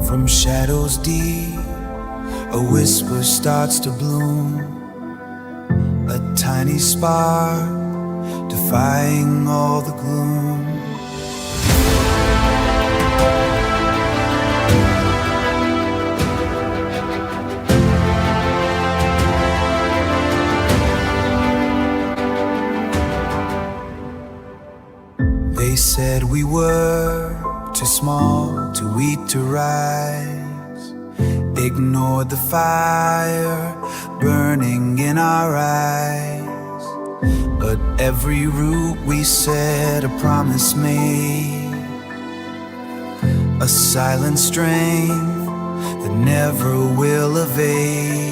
From shadows deep, a whisper starts to bloom, a tiny spark defying all the gloom. They said we were too small to eat, to rise, ignored the fire burning in our eyes. But every root we set, a promise made, a silent strength that never will evade.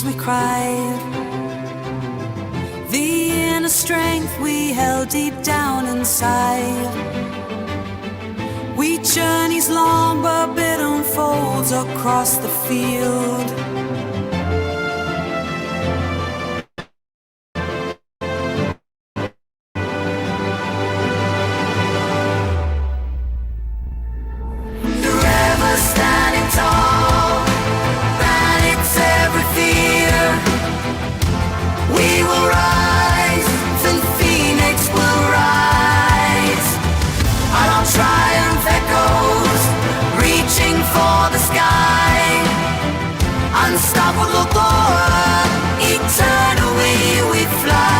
We cried, the inner strength we held deep down inside. We journeys long but bitter folds across the field. Forever standing tall, planets every fear. We will rise, the phoenix will rise. Our triumph echoes, reaching for the sky. Unstoppable glory, eternally we fly.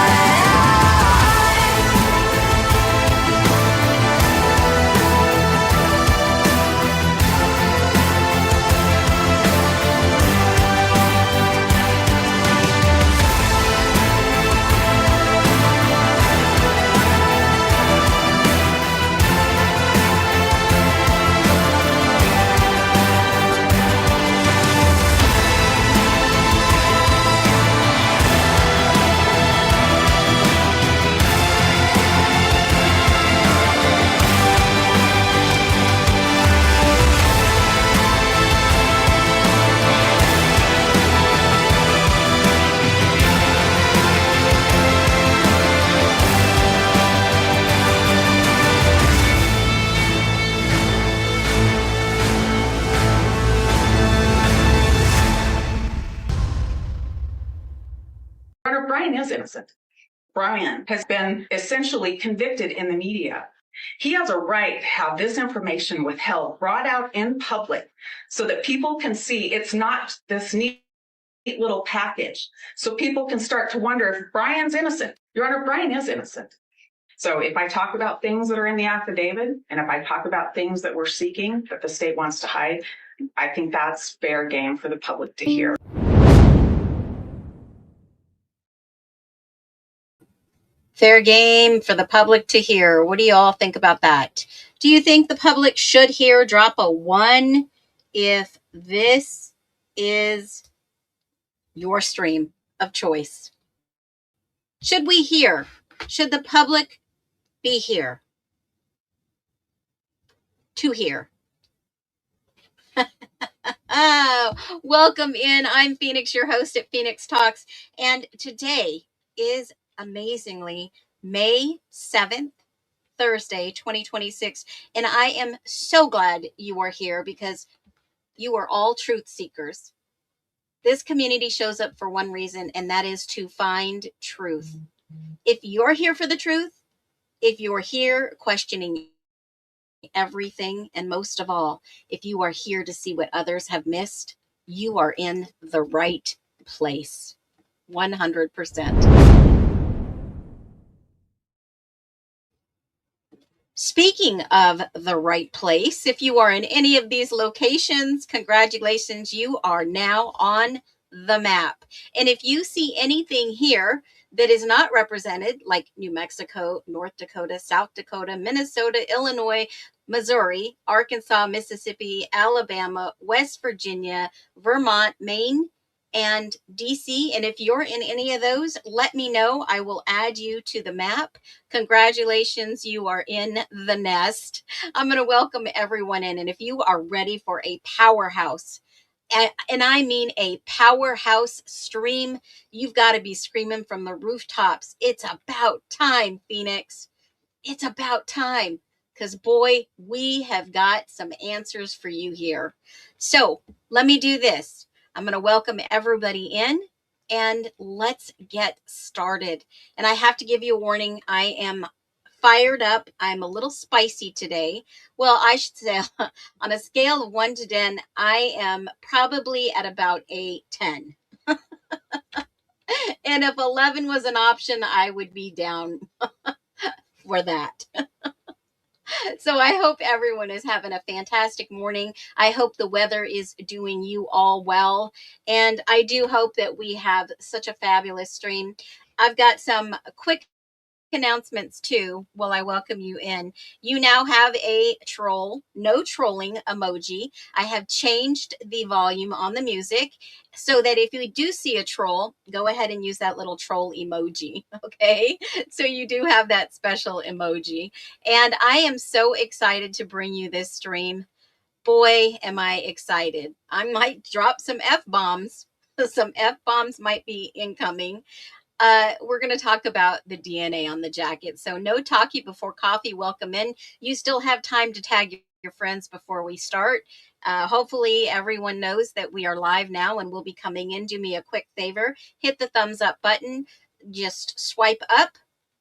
Brian is innocent. Brian has been essentially convicted in the media. He has a right to have this information withheld, brought out in public, so that people can see it's not this neat little package. So people can start to wonder if Brian's innocent. Your Honor, Brian is innocent. So if I talk about things that are in the affidavit, and if I talk about things that we're seeking that the state wants to hide, I think that's fair game for the public to hear. Fair game for the public to hear. What do you all think about that? Do you think the public should hear drop a 1 if this is your stream? of choice. Should we hear? Should the public be here to hear? Oh, welcome in. I'm Phoenix, your host at Phoenix Talks. And today is amazingly May 7th, Thursday, 2026. And I am so glad you are here because you are all truth seekers. This community shows up for one reason, and that is to find truth. If you're here for the truth, if you're here questioning everything, and most of all, if you are here to see what others have missed, you are in the right place. 100%. Speaking of the right place, if you are in any of these locations, congratulations, you are now on the map. And if you see anything here that is not represented, like New Mexico, North Dakota, South Dakota, Minnesota, Illinois, Missouri, Arkansas, Mississippi, Alabama, West Virginia, Vermont, Maine, and DC. And if you're in any of those, let me know. I will add you to the map. Congratulations, you are in the nest. I'm going to welcome everyone in. And if you are ready for a powerhouse, and I mean a powerhouse stream, you've got to be screaming from the rooftops. It's about time, Phoenix. It's about time. Because, boy, we have got some answers for you here. So let me do this. I'm going to welcome everybody in and let's get started. And I have to give you a warning. I am fired up. I'm a little spicy today. Well, I should say on a scale of 1 to 10, I am probably at about a 10. And if 11 was an option, I would be down for that. So I hope everyone is having a fantastic morning. I hope the weather is doing you all well. And I do hope that we have such a fabulous stream. I've got some quick announcements too while I welcome you in. You now have a troll, no trolling emoji. I have changed the volume on the music so that if you do see a troll, go ahead and use that little troll emoji. Okay. So you do have that special emoji. And I am so excited to bring you this stream. Boy, am I excited. I might drop some F-bombs. Some F-bombs might be incoming. We're going to talk about the DNA on the jacket. So no talkie before coffee. Welcome in. You still have time to tag your friends before we start. Hopefully everyone knows that we are live now and we'll be coming in. Do me a quick favor. Hit the thumbs up button. Just swipe up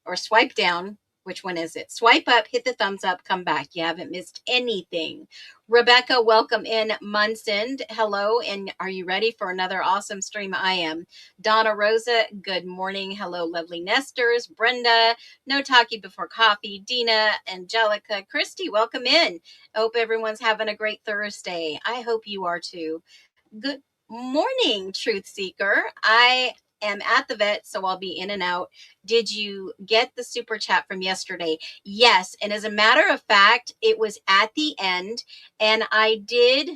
or swipe down. Which one is it? Swipe up, hit the thumbs up, come back. You haven't missed anything. Rebecca, welcome in. Munson, hello. And are you ready for another awesome stream? I am. Donna Rosa, good morning. Hello, lovely nesters. Brenda, no talkie before coffee. Dina, Angelica, Christy, welcome in. I hope everyone's having a great Thursday. I hope you are too. Good morning, Truth Seeker. I am at the vet, so I'll be in and out. Did you get the super chat from yesterday? Yes. And as a matter of fact, it was at the end. And I did,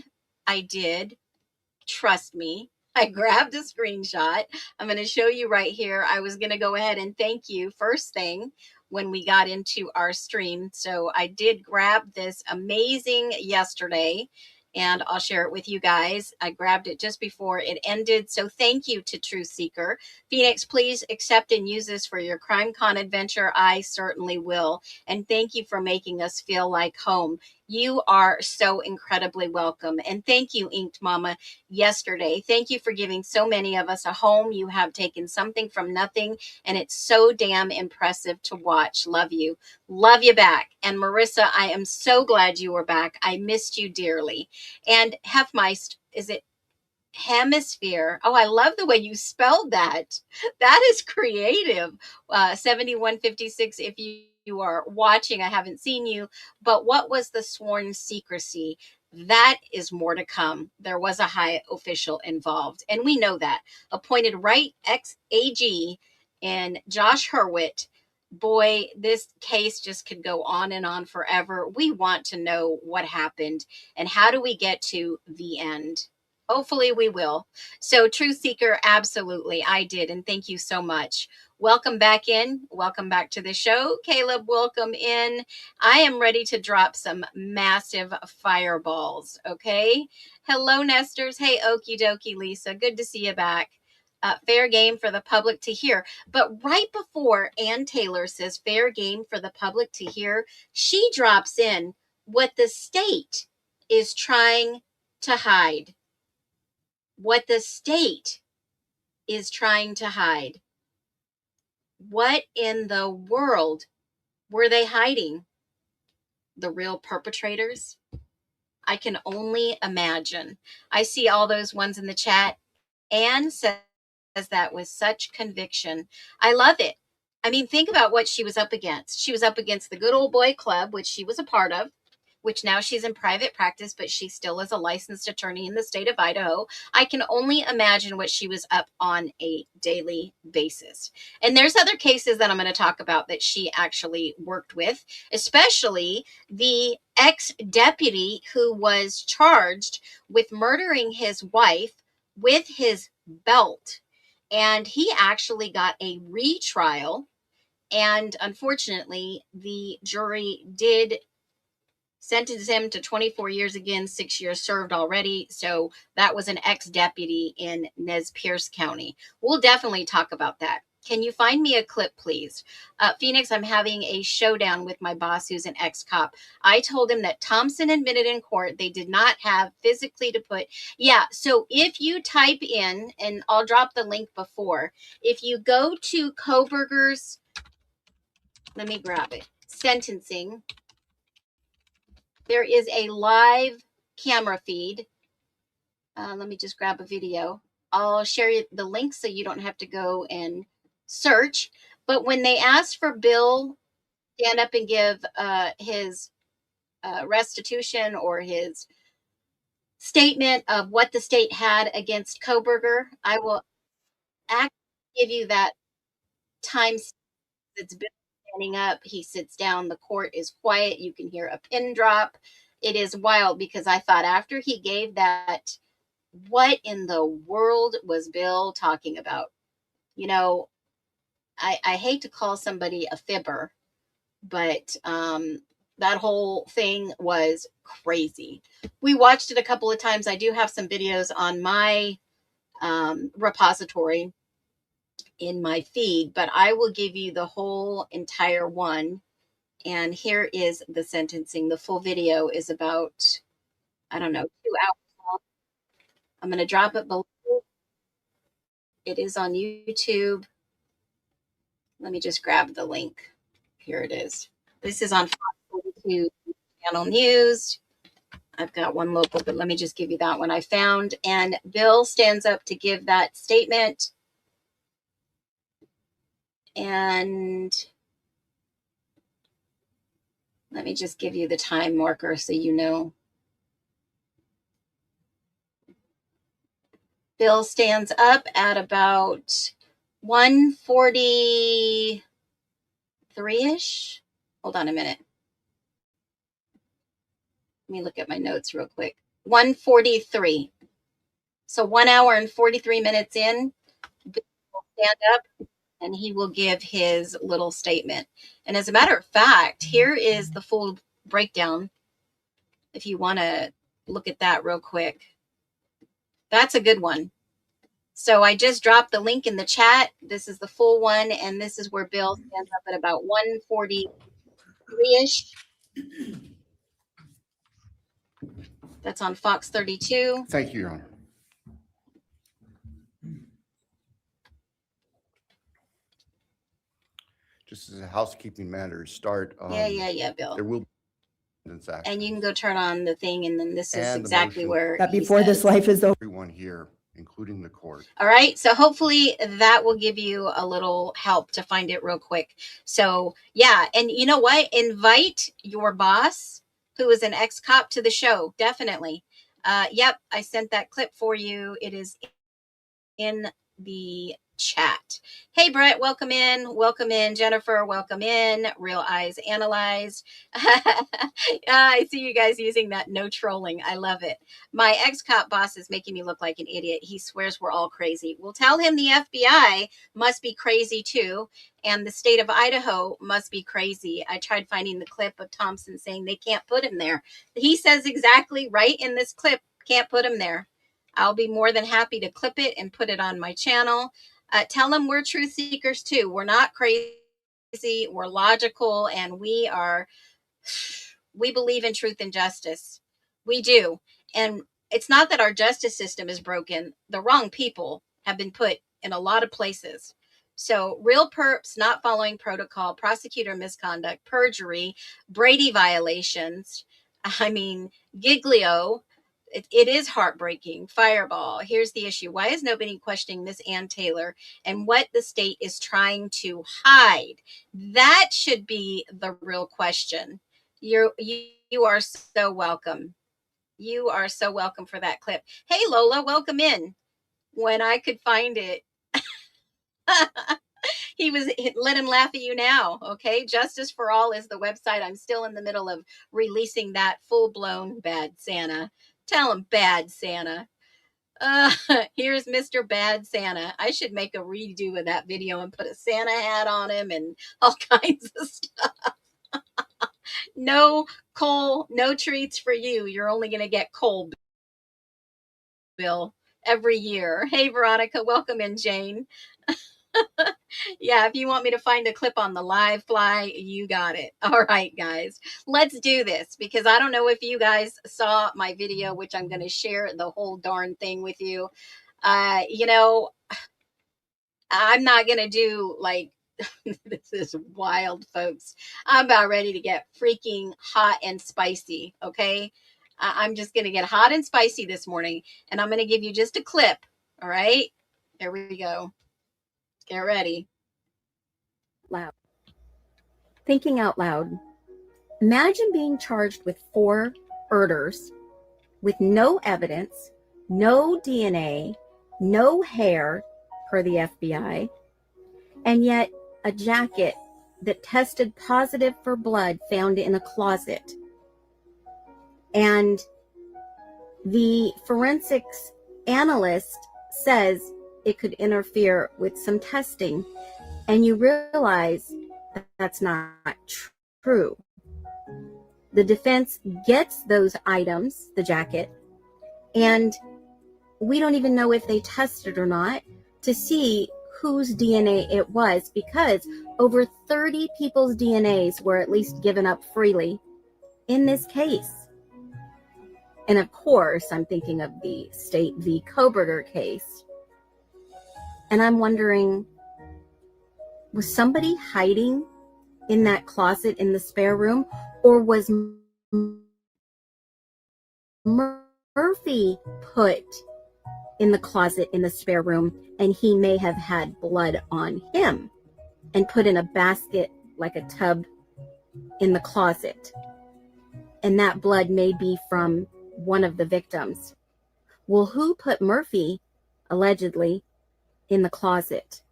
trust me, I grabbed a screenshot. I'm going to show you right here. I was going to go ahead and thank you first thing when we got into our stream. So I did grab this amazing yesterday and I'll share it with you guys. I grabbed it just before it ended. So thank you to Truth Seeker. Phoenix, please accept and use this for your CrimeCon adventure. I certainly will. And thank you for making us feel like home. You are so incredibly welcome. And thank you, Inked Mama, yesterday. Thank you for giving so many of us a home. You have taken something from nothing, and it's so damn impressive to watch. Love you. Love you back. And Marissa, I am so glad you were back. I missed you dearly. And Hefmeist, is it hemisphere? Oh, I love the way you spelled that. That is creative. 7156, if you are watching, I haven't seen you, but what was the sworn secrecy? That is more to come. There was a high official involved, and we know that. Appointed right ex-AG and Josh Hurwitz. Boy, this case just could go on and on forever. We want to know what happened and how do we get to the end. Hopefully we will. So Truth Seeker, absolutely. I did. And thank you so much. Welcome back in. Welcome back to the show. Caleb, welcome in. I am ready to drop some massive fireballs. Okay. Hello, Nesters. Hey, okie dokie, Lisa. Good to see you back. Fair game for the public to hear. But right before Ann Taylor says fair game for the public to hear, she drops in what the state is trying to hide. What the state is trying to hide. What in the world were they hiding? The real perpetrators? I can only imagine. I see all those ones in the chat. Anne says that with such conviction. I love it. I mean, think about what she was up against. She was up against the Good Old Boy Club, which she was a part of, which now she's in private practice, but she still is a licensed attorney in the state of Idaho. I can only imagine what she was up on a daily basis. And there's other cases that I'm going to talk about that she actually worked with, especially the ex-deputy who was charged with murdering his wife with his belt. And he actually got a retrial. And unfortunately, the jury did sentence him to 24 years again, 6 years served already. So that was an ex-deputy in Nez Perce County. We'll definitely talk about that. Can you find me a clip, please? Phoenix, I'm having a showdown with my boss who's an ex-cop. I told him that Thompson admitted in court they did not have physically to put. Yeah, so if you type in, and I'll drop the link before, if you go to Koberger's, let me grab it, sentencing, there is a live camera feed. Let me just grab a video. I'll share the link so you don't have to go and search. But when they asked for Bill stand up and give his restitution or his statement of what the state had against Koberger, I will actually give you that time. It's Bill standing up. He sits down. The court is quiet. You can hear a pin drop. It is wild because I thought after he gave that, what in the world was Bill talking about? You know, I hate to call somebody a fibber, but that whole thing was crazy. We watched it a couple of times. I do have some videos on my repository in my feed, but I will give you the whole entire one. And here is the sentencing. The full video is about, I don't know, 2 hours long. I'm going to drop it below. It is on YouTube. Let me just grab the link. Here it is. This is on Fox 42 Channel News. I've got one local, but let me just give you that one I found. And Bill stands up to give that statement. And let me just give you the time marker so you know. Bill stands up at about 1:43-ish. Hold on a minute. Let me look at my notes real quick. 1:43. So 1 hour and 43 minutes in, Bill will stand up and he will give his little statement. And as a matter of fact, here is the full breakdown. If you want to look at that real quick. That's a good one. So I just dropped the link in the chat. This is the full one, and this is where Bill stands up at about 1:43-ish. That's on Fox 32. Thank you, Your Honor. Just as a housekeeping matter, start. Yeah, Bill. There will be and you can go turn on the thing, and then this is exactly where that before this life is over. Everyone here, including the court. All right. So hopefully that will give you a little help to find it real quick. So yeah. And you know what? Invite your boss who is an ex-cop to the show. Definitely. Yep. I sent that clip for you. It is in the chat. Hey, Brett, welcome in. Welcome in. Jennifer, welcome in. Real Eyes Analyzed. I see you guys using that no trolling. I love it. My ex-cop boss is making me look like an idiot. He swears we're all crazy. Well, tell him the FBI must be crazy too, and the state of Idaho must be crazy. I tried finding the clip of Thompson saying they can't put him there. He says exactly right in this clip, can't put him there. I'll be more than happy to clip it and put it on my channel. Tell them we're truth seekers too. We're not crazy. We're logical, and we believe in truth and justice. We do. And it's not that our justice system is broken. The wrong people have been put in a lot of places. So real perps not following protocol, prosecutor misconduct, perjury, Brady violations. I mean, Giglio. It is heartbreaking. Fireball. Here's the issue. Why is nobody questioning Miss Ann Taylor and what the state is trying to hide? That should be the real question. You are so welcome. You are so welcome for that clip. Hey, Lola, welcome in. When I could find it. Let him laugh at you now. Okay. Justice for All is the website. I'm still in the middle of releasing that full-blown Bad Santa. Tell him Bad Santa. Here's Mr. Bad Santa. I should make a redo of that video and put a Santa hat on him and all kinds of stuff. No coal, no treats for you. You're only going to get coal, Bill, every year. Hey, Veronica, welcome in, Jane. Yeah, if you want me to find a clip on the live fly, you got it. All right, guys, let's do this, because I don't know if you guys saw my video, which I'm going to share the whole darn thing with you. You know, I'm not going to do like, this is wild, folks. I'm about ready to get freaking hot and spicy, okay? I'm just going to get hot and spicy this morning, and I'm going to give you just a clip, all right? Here we go. Get ready. Loud. Thinking out loud. Imagine being charged with 4 murders with no evidence, no DNA, no hair per the FBI, and yet a jacket that tested positive for blood found in a closet. And the forensics analyst says it could interfere with some testing, and you realize that's not true. The defense gets those items, the jacket, and we don't even know if they tested or not to see whose DNA it was, because over 30 people's DNAs were at least given up freely in this case. And of course, I'm thinking of the State v. Koberger case. And I'm wondering, was somebody hiding in that closet in the spare room, or was Murphy put in the closet in the spare room, and he may have had blood on him and put in a basket, like a tub, in the closet, and that blood may be from one of the victims? Well, who put Murphy, allegedly, in the closet,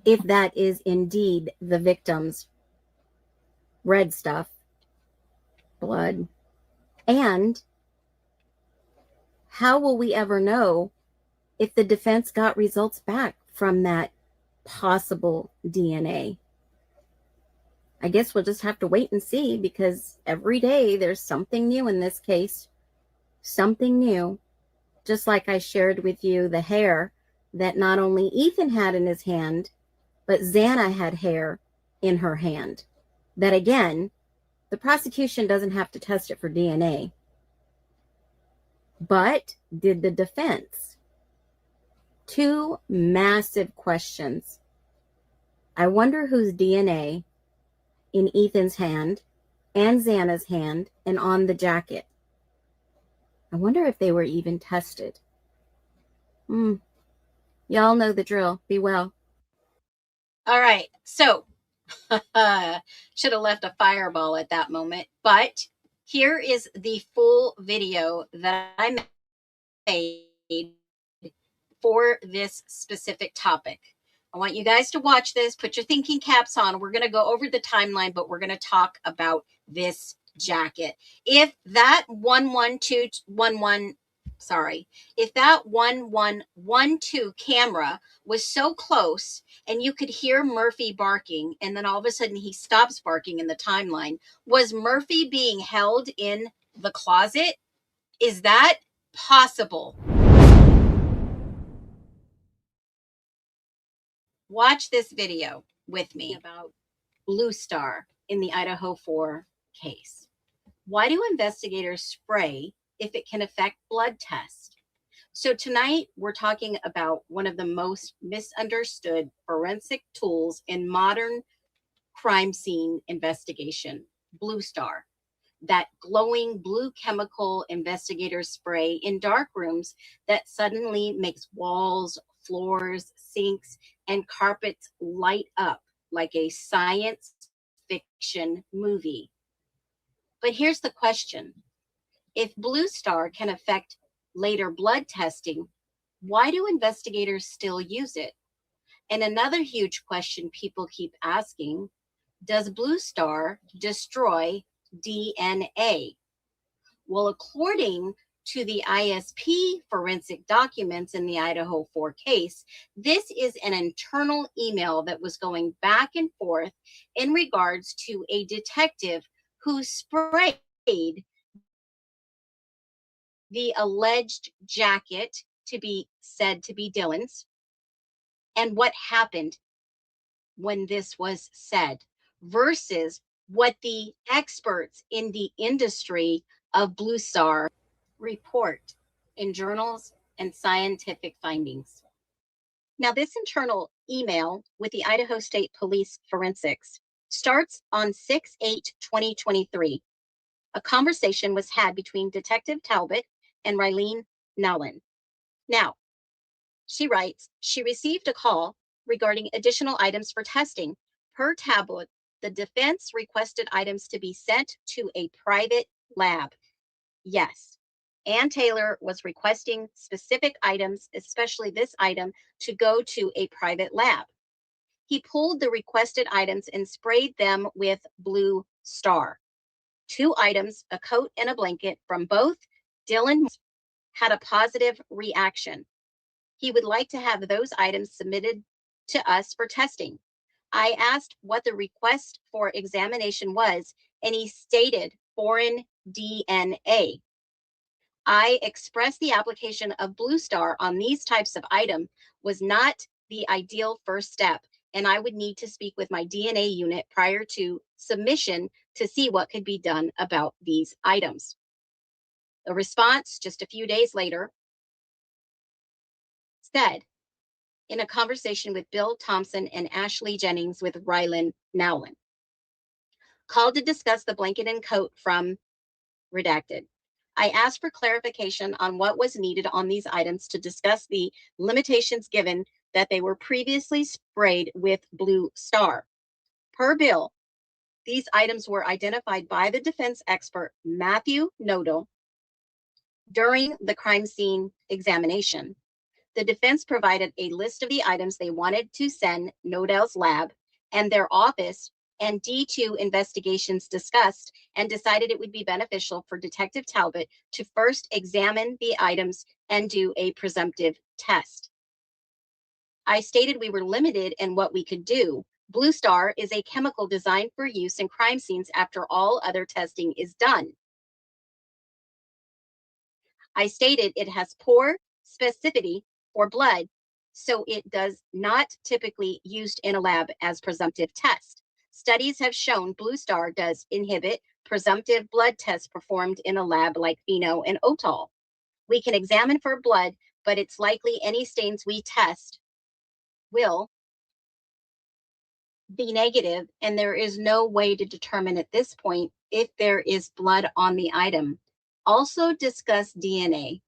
if that is indeed the victim's red stuff, blood? And how will we ever know if the defense got results back from that possible DNA? I guess we'll just have to wait and see, because every day there's something new in this case. Something new. Just like I shared with you the hair that not only Ethan had in his hand, but Xana had hair in her hand. That again, the prosecution doesn't have to test it for DNA. But did the defense? 2 massive questions. I wonder whose DNA in Ethan's hand and Xana's hand and on the jacket. I wonder if they were even tested. Y'all know the drill. Be well. All right. So, should have left a fireball at that moment. But here is the full video that I made for this specific topic. I want you guys to watch this. Put your thinking caps on. We're going to go over the timeline, but we're going to talk about this jacket. If that 1112 camera was so close and you could hear Murphy barking, and then all of a sudden he stops barking in the timeline, was Murphy being held in the closet? Is that possible? Watch this video with me about Blue Star in the Idaho 4 case. Why do investigators spray if it can affect blood tests? So tonight we're talking about one of the most misunderstood forensic tools in modern crime scene investigation, Blue Star. That glowing blue chemical investigators spray in dark rooms that suddenly makes walls, floors, sinks, and carpets light up like a science fiction movie. But here's the question. If Blue Star can affect later blood testing, why do investigators still use it? And another huge question people keep asking, does Blue Star destroy DNA? Well, according to the ISP forensic documents in the Idaho 4 case, this is an internal email that was going back and forth in regards to a detective who sprayed the alleged jacket to be said to be Dylan's and what happened when this was said versus what the experts in the industry of Blue Star report in journals and scientific findings. Now, this internal email with the Idaho State Police Forensics starts on 6/8/2023. A conversation was had between Detective Talbot and Rylene Nowlin. Now, she writes, she received a call regarding additional items for testing. Per Talbot, the defense requested items to be sent to a private lab. Yes, Ann Taylor was requesting specific items, especially this item, to go to a private lab. He pulled the requested items and sprayed them with Blue Star. 2 items, a coat and a blanket from both Dylan, had a positive reaction. He would like to have those items submitted to us for testing. I asked what the request for examination was, and he stated foreign DNA. I expressed the application of Blue Star on these types of item was not the ideal first step, and I would need to speak with my DNA unit prior to submission to see what could be done about these items. The response just a few days later said, in a conversation with Bill Thompson and Ashley Jennings with Rylene Nowlin, called to discuss the blanket and coat from redacted. I asked for clarification on what was needed on these items to discuss the limitations given that they were previously sprayed with Blue Star. Per Bill, these items were identified by the defense expert Matthew Nodal during the crime scene examination. The defense provided a list of the items they wanted to send Nodal's lab and their office, and D2 investigations discussed and decided it would be beneficial for Detective Talbot to first examine the items and do a presumptive test. I stated we were limited in what we could do. Blue Star is a chemical designed for use in crime scenes after all other testing is done. I stated it has poor specificity for blood, so it does not typically used in a lab as presumptive test. Studies have shown Blue Star does inhibit presumptive blood tests performed in a lab like Pheno and Otol. We can examine for blood, but it's likely any stains we test will be negative, and there is no way to determine at this point if there is blood on the item. Also discuss DNA.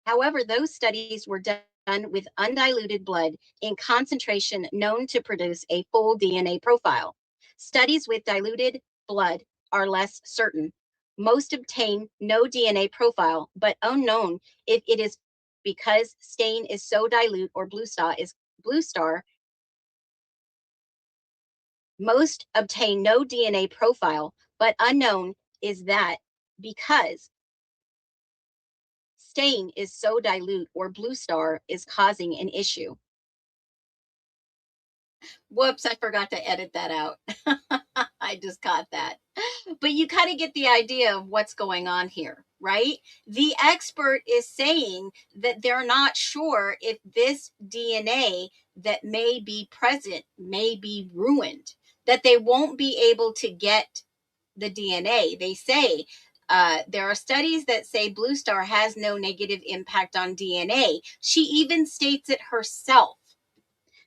However, those studies were done with undiluted blood in concentration known to produce a full DNA profile. Studies with diluted blood are less certain. Most obtain no DNA profile, but unknown if it is because stain is so dilute or blue star, most obtain no DNA profile, but unknown is that because stain is so dilute or blue star is causing an issue. Whoops, I forgot to edit that out. I just caught that. But you kind of get the idea of what's going on here, right? The expert is saying that they're not sure if this DNA that may be present may be ruined, that they won't be able to get the DNA. They say there are studies that say Blue Star has no negative impact on DNA. She even states it herself.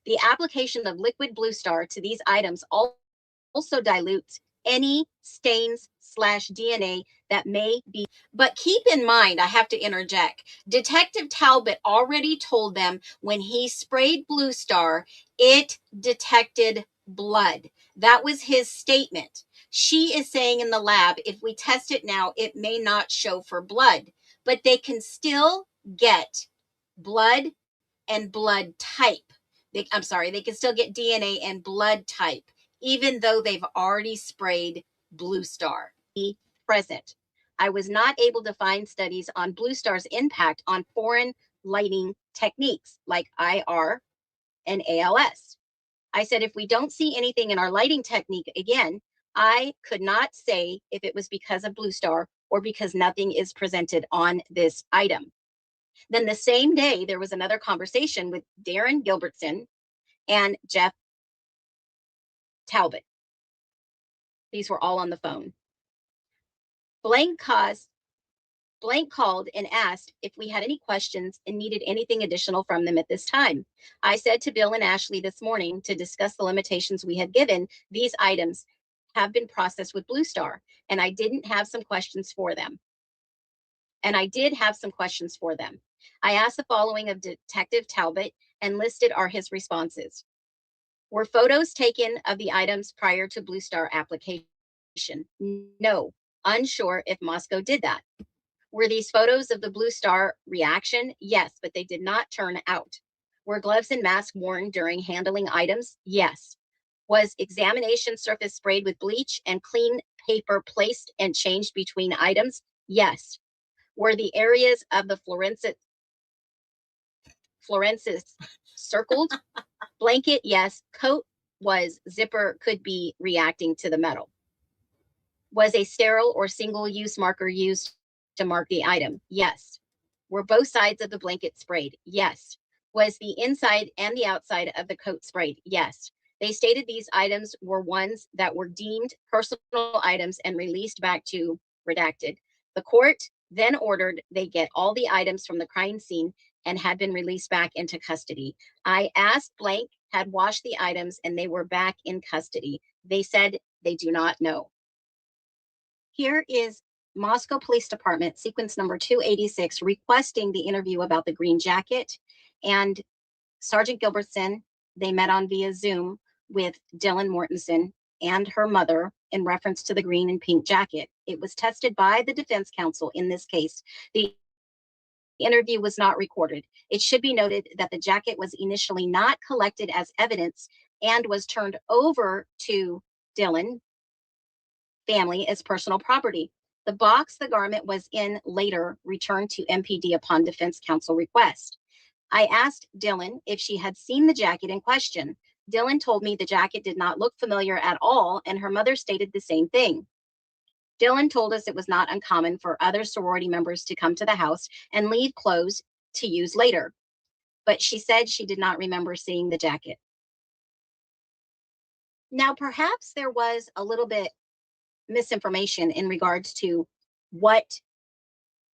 The application of liquid Blue Star to these items also dilutes any stains/DNA that may be. But keep in mind, I have to interject, Detective Talbot already told them when he sprayed Blue Star, it detected blood. That was his statement. She is saying in the lab, if we test it now, it may not show for blood, but they can still get blood and blood type. They can still get DNA and blood type, even though they've already sprayed Blue Star. Present. I was not able to find studies on Blue Star's impact on foreign lighting techniques like IR and ALS. I said, if we don't see anything in our lighting technique again, I could not say if it was because of Blue Star or because nothing is presented on this item. Then the same day, there was another conversation with Darren Gilbertson and Jeff Talbot. These were all on the phone. Blank called and asked if we had any questions and needed anything additional from them at this time. I said to Bill and Ashley this morning to discuss the limitations we had given. These items have been processed with Blue Star, and I did have some questions for them. I asked the following of Detective Talbot and listed are his responses. Were photos taken of the items prior to Blue Star application? No. Unsure if Moscow did that. Were these photos of the Blue Star reaction? Yes, but they did not turn out. Were gloves and masks worn during handling items? Yes. Was examination surface sprayed with bleach and clean paper placed and changed between items? Yes. Were the areas of the fluorescence circled? Blanket, yes. Coat was. Zipper could be reacting to the metal. Was a sterile or single-use marker used to mark the item? Yes. Were both sides of the blanket sprayed? Yes. Was the inside and the outside of the coat sprayed? Yes. They stated these items were ones that were deemed personal items and released back to redacted. The court then ordered they get all the items from the crime scene and had been released back into custody. I asked Blank had washed the items and they were back in custody. They said they do not know. Here is Moscow Police Department, sequence number 286, requesting the interview about the green jacket. And Sergeant Gilbertson, they met on via Zoom with Dylan Mortensen and her mother in reference to the green and pink jacket. It was tested by the defense counsel in this case. The interview was not recorded. It should be noted that the jacket was initially not collected as evidence and was turned over to Dylan family as personal property. The box the garment was in later returned to MPD upon defense counsel request. I asked Dylan if she had seen the jacket in question. Dylan told me the jacket did not look familiar at all, and her mother stated the same thing. Dylan told us it was not uncommon for other sorority members to come to the house and leave clothes to use later, but she said she did not remember seeing the jacket. Now, perhaps there was a little bit misinformation in regards to what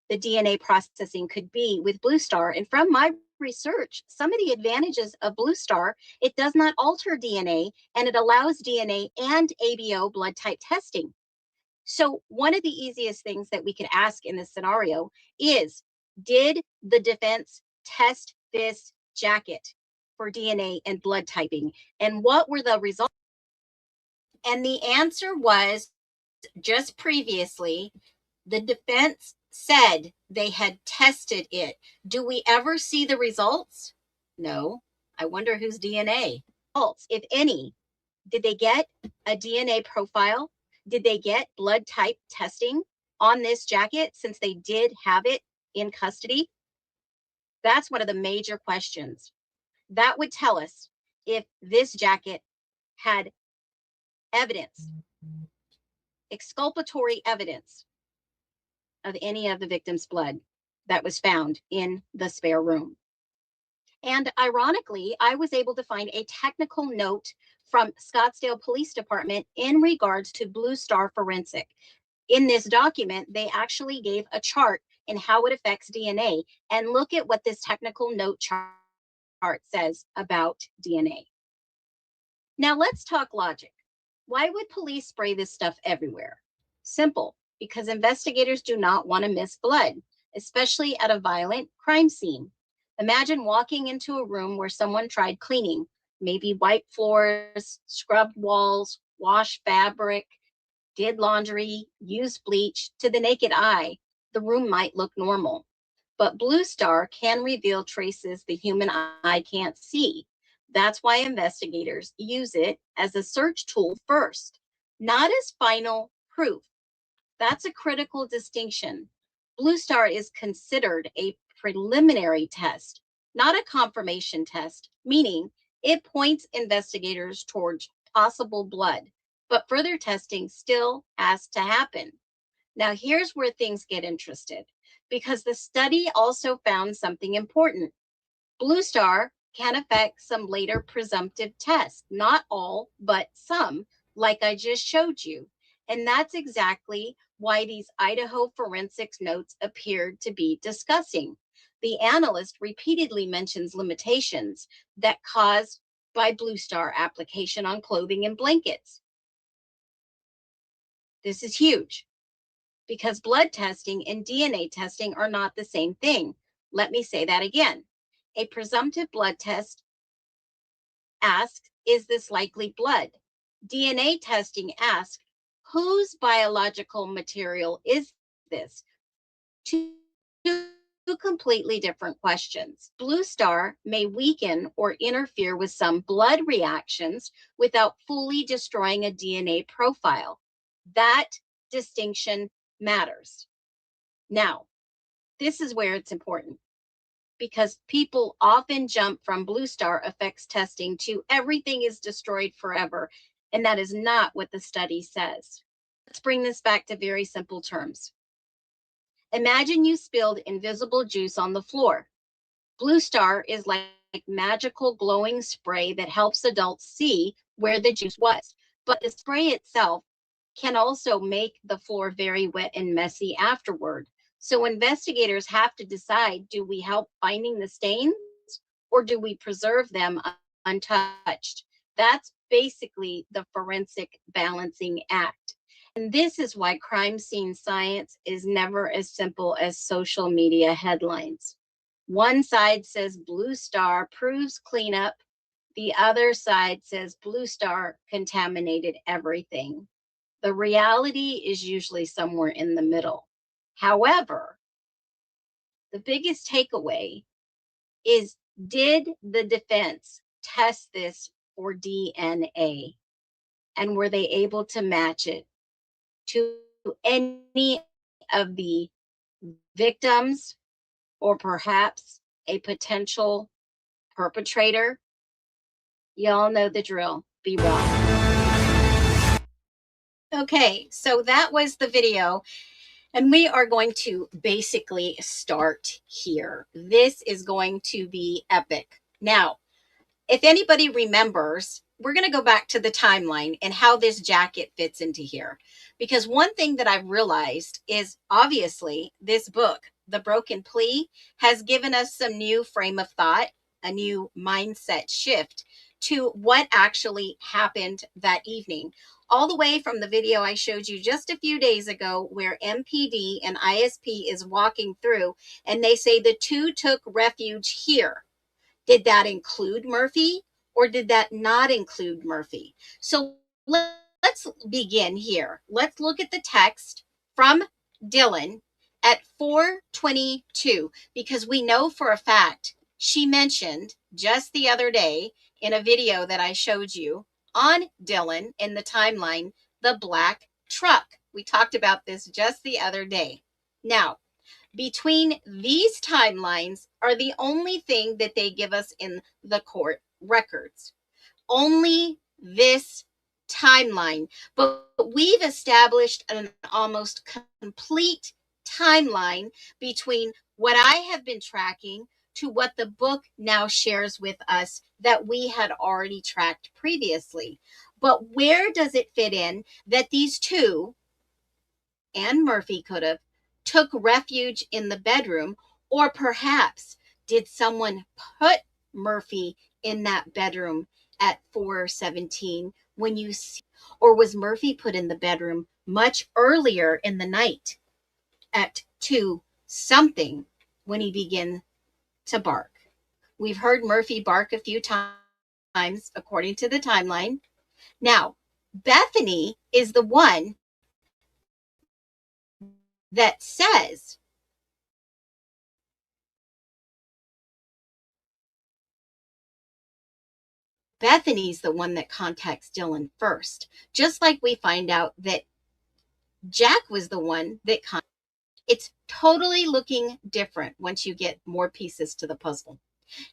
the DNA processing could be with Blue Star. And from my research, some of the advantages of Blue Star, it does not alter DNA and it allows DNA and ABO blood type testing. So one of the easiest things that we could ask in this scenario is, did the defense test this jacket for DNA and blood typing? And what were the results? And the answer was, just previously, the defense said they had tested it. Do we ever see the results? No. I wonder whose DNA. If any, did they get a DNA profile? Did they get blood type testing on this jacket since they did have it in custody? That's one of the major questions. That would tell us if this jacket had evidence, exculpatory evidence of any of the victim's blood that was found in the spare room. And ironically, I was able to find a technical note from Scottsdale Police Department in regards to Blue Star Forensic. In this document, they actually gave a chart in how it affects DNA. And look at what this technical note chart says about DNA. Now let's talk logic. Why would police spray this stuff everywhere? Simple, because investigators do not want to miss blood, especially at a violent crime scene. Imagine walking into a room where someone tried cleaning, maybe wiped floors, scrubbed walls, washed fabric, did laundry, used bleach. To the naked eye, the room might look normal. But Blue Star can reveal traces the human eye can't see. That's why investigators use it as a search tool first, not as final proof. That's a critical distinction. Blue Star is considered a preliminary test, not a confirmation test, meaning it points investigators towards possible blood, but further testing still has to happen. Now, here's where things get interested, because the study also found something important. Blue Star can affect some later presumptive tests, not all, but some, like I just showed you. And that's exactly why these Idaho forensics notes appeared to be discussing. The analyst repeatedly mentions limitations that caused by Blue Star application on clothing and blankets. This is huge because blood testing and DNA testing are not the same thing. Let me say that again. A presumptive blood test asks, is this likely blood? DNA testing asks, whose biological material is this? Two completely different questions. Blue Star may weaken or interfere with some blood reactions without fully destroying a DNA profile. That distinction matters. Now, this is where it's important, because people often jump from Blue Star effects testing to everything is destroyed forever, and that is not what the study says. Let's bring this back to very simple terms. Imagine you spilled invisible juice on the floor. Blue Star is like magical glowing spray that helps adults see where the juice was, but the spray itself can also make the floor very wet and messy afterward. So investigators have to decide, do we help finding the stains or do we preserve them untouched? That's basically the forensic balancing act. And this is why crime scene science is never as simple as social media headlines. One side says Blue Star proves cleanup. The other side says Blue Star contaminated everything. The reality is usually somewhere in the middle. However, the biggest takeaway is, did the defense test this for DNA? And were they able to match it to any of the victims or perhaps a potential perpetrator? Y'all know the drill. Be wrong. Okay, so that was the video. And we are going to basically start here. This is going to be epic. Now, if anybody remembers, we're going to go back to the timeline and how this jacket fits into here. Because one thing that I've realized is obviously this book, The Broken Plea, has given us some new frame of thought, a new mindset shift to what actually happened that evening. All the way from the video I showed you just a few days ago where MPD and ISP is walking through and they say the two took refuge here. Did that include Murphy or did that not include Murphy? So let's begin here. Let's look at the text from Dylan at 4:22, because we know for a fact she mentioned just the other day in a video that I showed you on Dylan in the timeline, the black truck. We talked about this just the other day. Now, between these timelines are the only thing that they give us in the court records. Only this timeline. But we've established an almost complete timeline between what I have been tracking to what the book now shares with us that we had already tracked previously. But where does it fit in that these two, and Murphy could have, took refuge in the bedroom? Or perhaps did someone put Murphy in that bedroom at 4:17 when you see, or was Murphy put in the bedroom much earlier in the night at 2 something when he began to bark? We've heard Murphy bark a few times according to the timeline. Now, Bethany is the one that says Bethany's the one that contacts Dylan first. Just like we find out that Jack was the one that it's totally looking different once you get more pieces to the puzzle.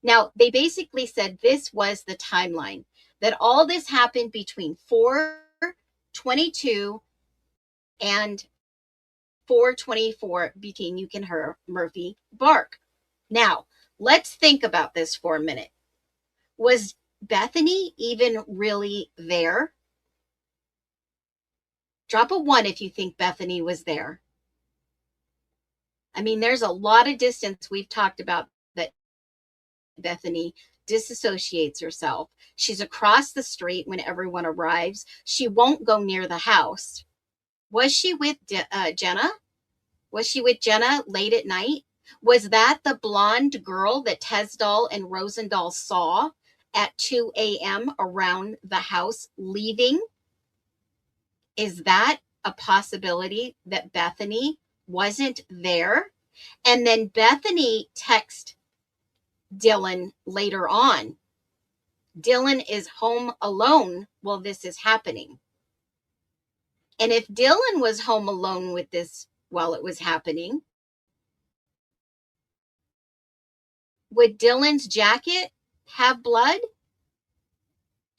Now, they basically said this was the timeline, that all this happened between 4:22 and 4:24 between you can hear Murphy bark. Now, let's think about this for a minute. Was Bethany even really there? Drop a 1 if you think Bethany was there. I mean, there's a lot of distance we've talked about that Bethany disassociates herself. She's across the street when everyone arrives. She won't go near the house. Was she with Jenna? Was she with Jenna late at night? Was that the blonde girl that Tesdall and Rosendahl saw at 2 a.m. around the house leaving? Is that a possibility that Bethany wasn't there? And then Bethany texts Dylan later on. Dylan is home alone while this is happening. And if Dylan was home alone with this while it was happening, would Dylan's jacket have blood?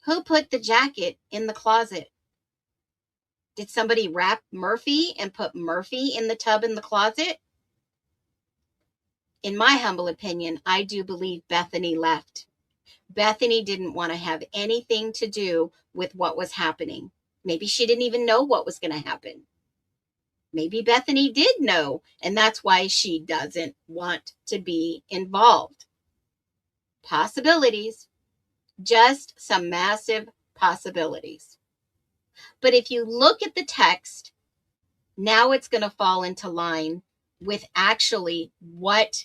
Who put the jacket in the closet? Did somebody wrap Murphy and put Murphy in the tub in the closet? In my humble opinion, I do believe Bethany left. Bethany didn't want to have anything to do with what was happening. Maybe she didn't even know what was going to happen. Maybe Bethany did know, and that's why she doesn't want to be involved. Possibilities. Just some massive possibilities. But if you look at the text, now it's going to fall into line with actually what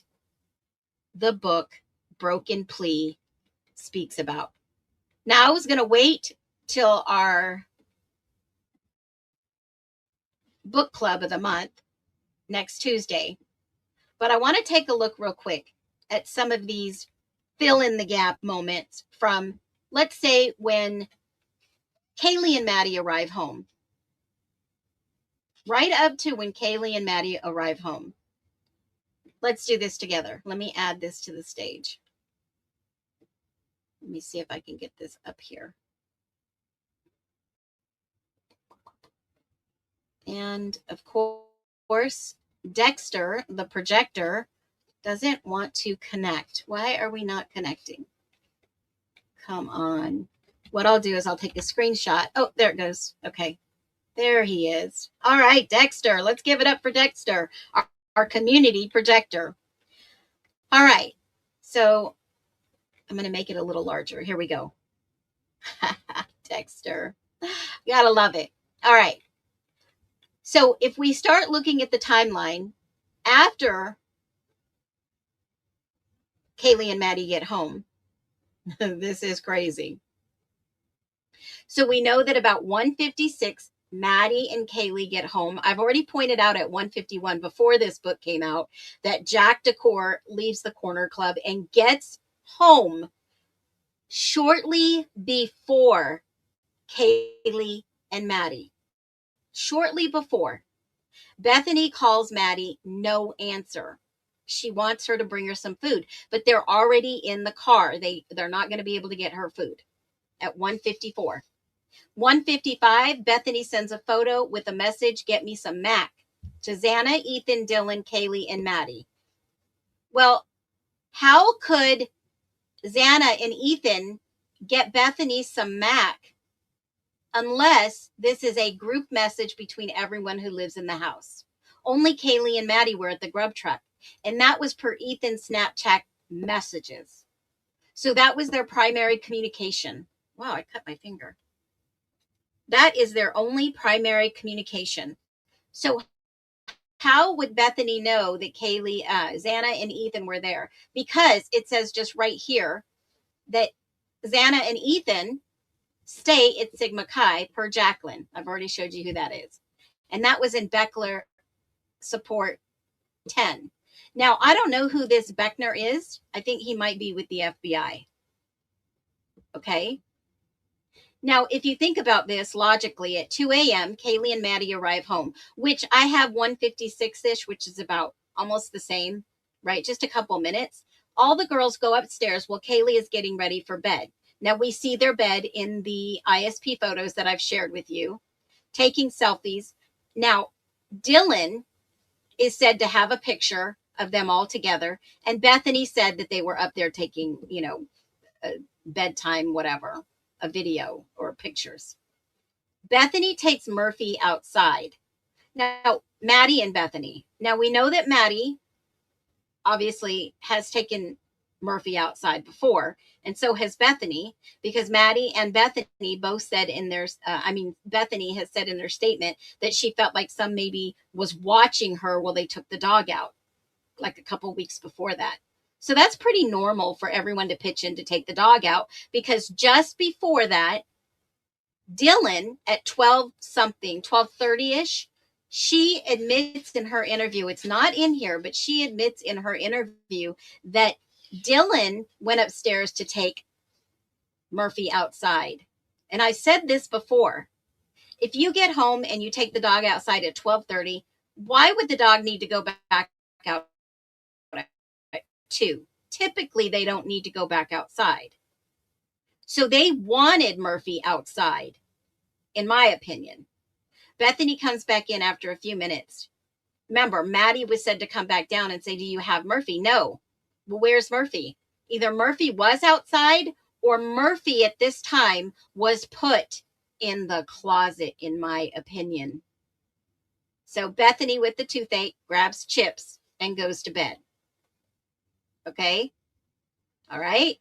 the book Broken Plea speaks about. Now, I was going to wait till our book club of the month next Tuesday, but I want to take a look real quick at some of these fill in the gap moments from, let's say, when Kaylee and Maddie arrive home. Right up to when Kaylee and Maddie arrive home. Let's do this together. Let me add this to the stage. Let me see if I can get this up here. And of course, Dexter, the projector, doesn't want to connect. Why are we not connecting? Come on. What I'll do is I'll take a screenshot. Oh, there it goes. Okay. There he is. All right, Dexter. Let's give it up for Dexter, our community projector. All right. So I'm going to make it a little larger. Here we go. Dexter. You gotta love it. All right. So if we start looking at the timeline after Kaylee and Maddie get home, this is crazy. So we know that about 1:56 Maddie and Kaylee get home. I've already pointed out at 1:51 before this book came out that Jack Decor leaves the corner club and gets home shortly before Kaylee and Maddie. Shortly before. Bethany calls Maddie, no answer. She wants her to bring her some food, but they're already in the car. They're not going to be able to get her food at 1:54. 1:55, Bethany sends a photo with a message, get me some mac, to Xana, Ethan, Dylan, Kaylee, and Maddie. Well, how could Xana and Ethan get Bethany some mac unless this is a group message between everyone who lives in the house? Only Kaylee and Maddie were at the grub truck, and that was per Ethan's Snapchat messages. So that was their primary communication. Wow, I cut my finger. That is their only primary communication. So how would Bethany know that Kaylee, Xana, and Ethan were there? Because it says just right here that Xana and Ethan stay at Sigma Chi per Jacqueline. I've already showed you who that is. And that was in Beckler Support 10. Now, I don't know who this Beckner is. I think he might be with the FBI. Okay. Now, if you think about this logically, at 2 a.m., Kaylee and Maddie arrive home, which I have 1:56-ish, which is about almost the same, right? Just a couple minutes. All the girls go upstairs while Kaylee is getting ready for bed. Now, we see their bed in the ISP photos that I've shared with you, taking selfies. Now, Dylan is said to have a picture of them all together, and Bethany said that they were up there taking, a bedtime, whatever, a video or pictures. Bethany takes Murphy outside. Now, Maddie and Bethany. Now, we know that Maddie obviously has taken Murphy outside before, and so has Bethany, because Maddie and Bethany both said in their, Bethany has said in their statement that she felt like some maybe was watching her while they took the dog out, like a couple weeks before that. So that's pretty normal for everyone to pitch in to take the dog out, because just before that, Dylan at 12:30-ish, she admits in her interview, it's not in here, but she admits in her interview that Dylan went upstairs to take Murphy outside. And I said this before. If you get home and you take the dog outside at 12:30, why would the dog need to go back out at 2? Typically, they don't need to go back outside. So they wanted Murphy outside, in my opinion. Bethany comes back in after a few minutes. Remember, Maddie was said to come back down and say, do you have Murphy? No. Well, where's Murphy? Either Murphy was outside or Murphy at this time was put in the closet, in my opinion. So Bethany with the toothache grabs chips and goes to bed. Okay? All right?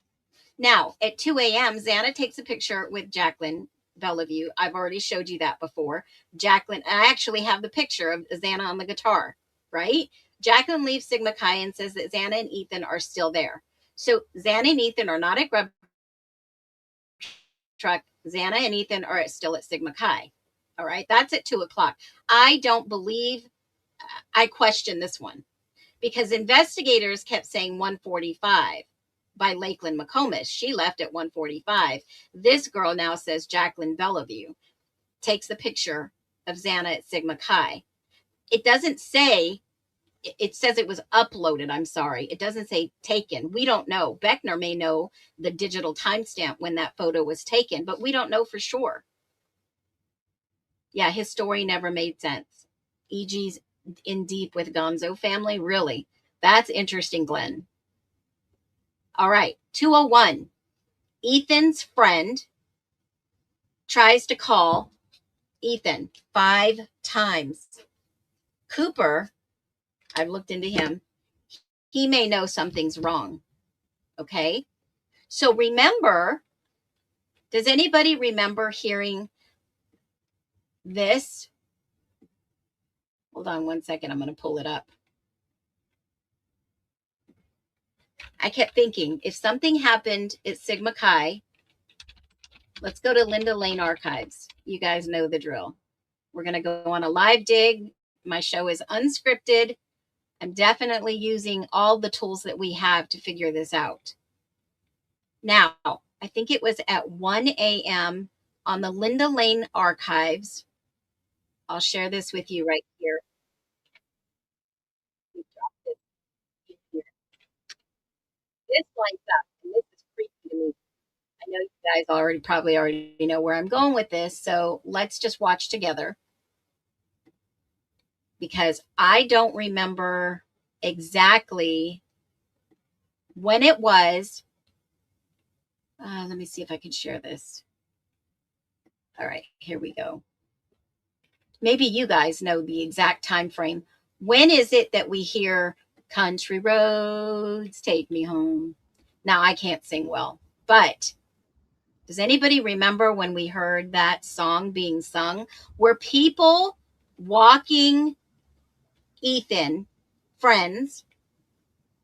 Now, at 2 a.m., Xana takes a picture with Jacqueline Bellevue. I've already showed you that before. Jacqueline, and I actually have the picture of Xana on the guitar, right? Jacqueline leaves Sigma Chi and says that Xana and Ethan are still there. So Xana and Ethan are not at Grub Truck. Xana and Ethan are still at Sigma Chi. All right, that's at 2 o'clock. I don't believe, I question this one, because investigators kept saying 1:45 by Lakeland McComish. She left at 1:45. This girl now says Jacqueline Bellevue takes the picture of Xana at Sigma Chi. It doesn't say, it says it was uploaded. I'm sorry. It doesn't say taken. We don't know. Beckner may know the digital timestamp when that photo was taken, but we don't know for sure. Yeah, his story never made sense. EG's in deep with Gonzo family. Really? That's interesting, Glenn. All right. 2:01. Ethan's friend tries to call Ethan 5 times. Cooper, I've looked into him. He may know something's wrong. Okay. So remember, does anybody remember hearing this? Hold on one second. I'm going to pull it up. I kept thinking, if something happened at Sigma Chi, let's go to Linda Lane Archives. You guys know the drill. We're going to go on a live dig. My show is unscripted. I'm definitely using all the tools that we have to figure this out. Now, I think it was at 1 a.m. on the Linda Lane archives. I'll share this with you right here. This lights up, and this is creepy to me. I know you guys probably already know where I'm going with this, so let's just watch together, because I don't remember exactly when it was. Let me see if I can share this. All right, here we go. Maybe you guys know the exact time frame. When is it that we hear "Country Roads Take Me Home"? Now, I can't sing well, but does anybody remember when we heard that song being sung? Were people walking Ethan, friends,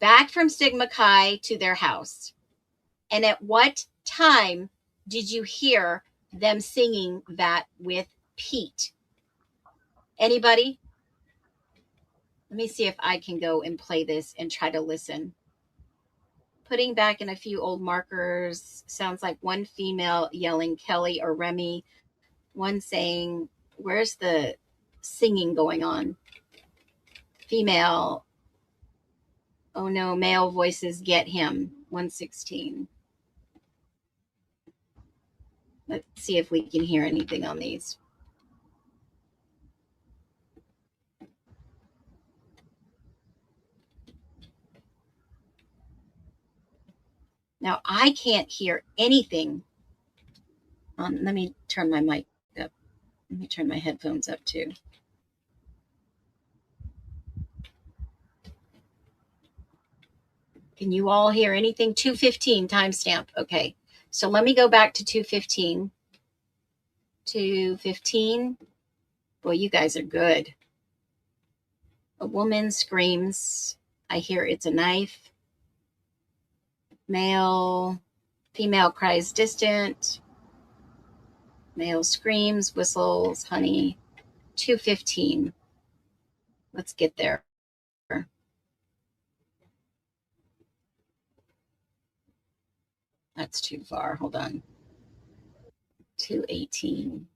back from Sigma Chi to their house? And at what time did you hear them singing that with Pete? Anybody? Let me see if I can go and play this and try to listen. Putting back in a few old markers. Sounds like one female yelling Kelly or Remy. One saying, where's the singing going on? Female. Oh no, male voices get him. 116. Let's see if we can hear anything on these. Now, I can't hear anything. Let me turn my mic up. Let me turn my headphones up too. Can you all hear anything? 2:15 timestamp. Okay. So let me go back to 2:15. 2:15. Boy, you guys are good. A woman screams. I hear it's a knife. Male. Female cries distant. Male screams, whistles, honey. 2:15. Let's get there. That's too far. Hold on. 2:18.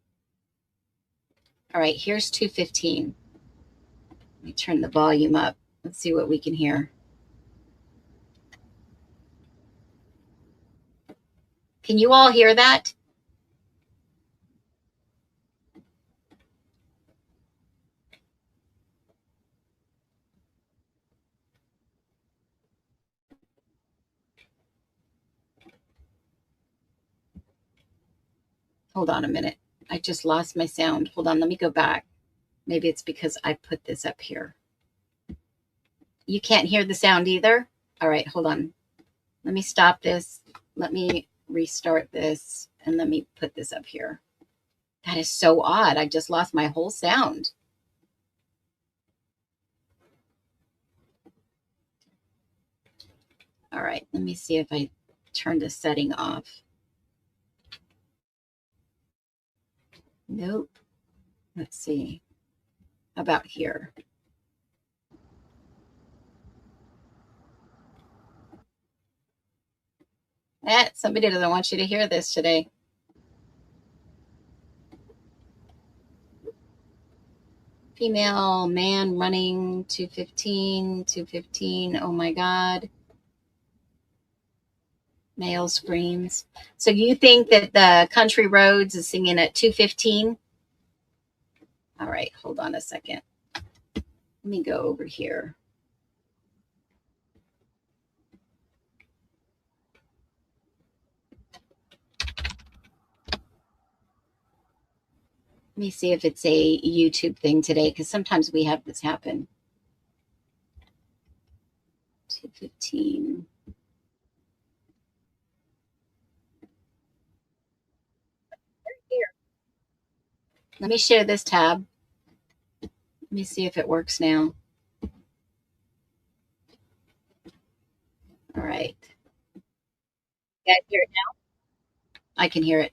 All right, here's 2:15. Let me turn the volume up. Let's see what we can hear. Can you all hear that? Hold on a minute. I just lost my sound. Hold on, let me go back. Maybe it's because I put this up here. You can't hear the sound either? All right, hold on. Let me stop this. Let me restart this, and let me put this up here. That is so odd. I just lost my whole sound. All right, let me see if I turn the setting off. Nope. Let's see. How about here? Somebody doesn't want you to hear this today. Female, man running, 2:15, 2:15. Oh my God. Male screams. So you think that the Country Roads is singing at 2:15? All right, hold on a second. Let me go over here. Let me see if it's a YouTube thing today, because sometimes we have this happen. 2:15. Let me share this tab. Let me see if it works now. All right. You guys hear it now? I can hear it.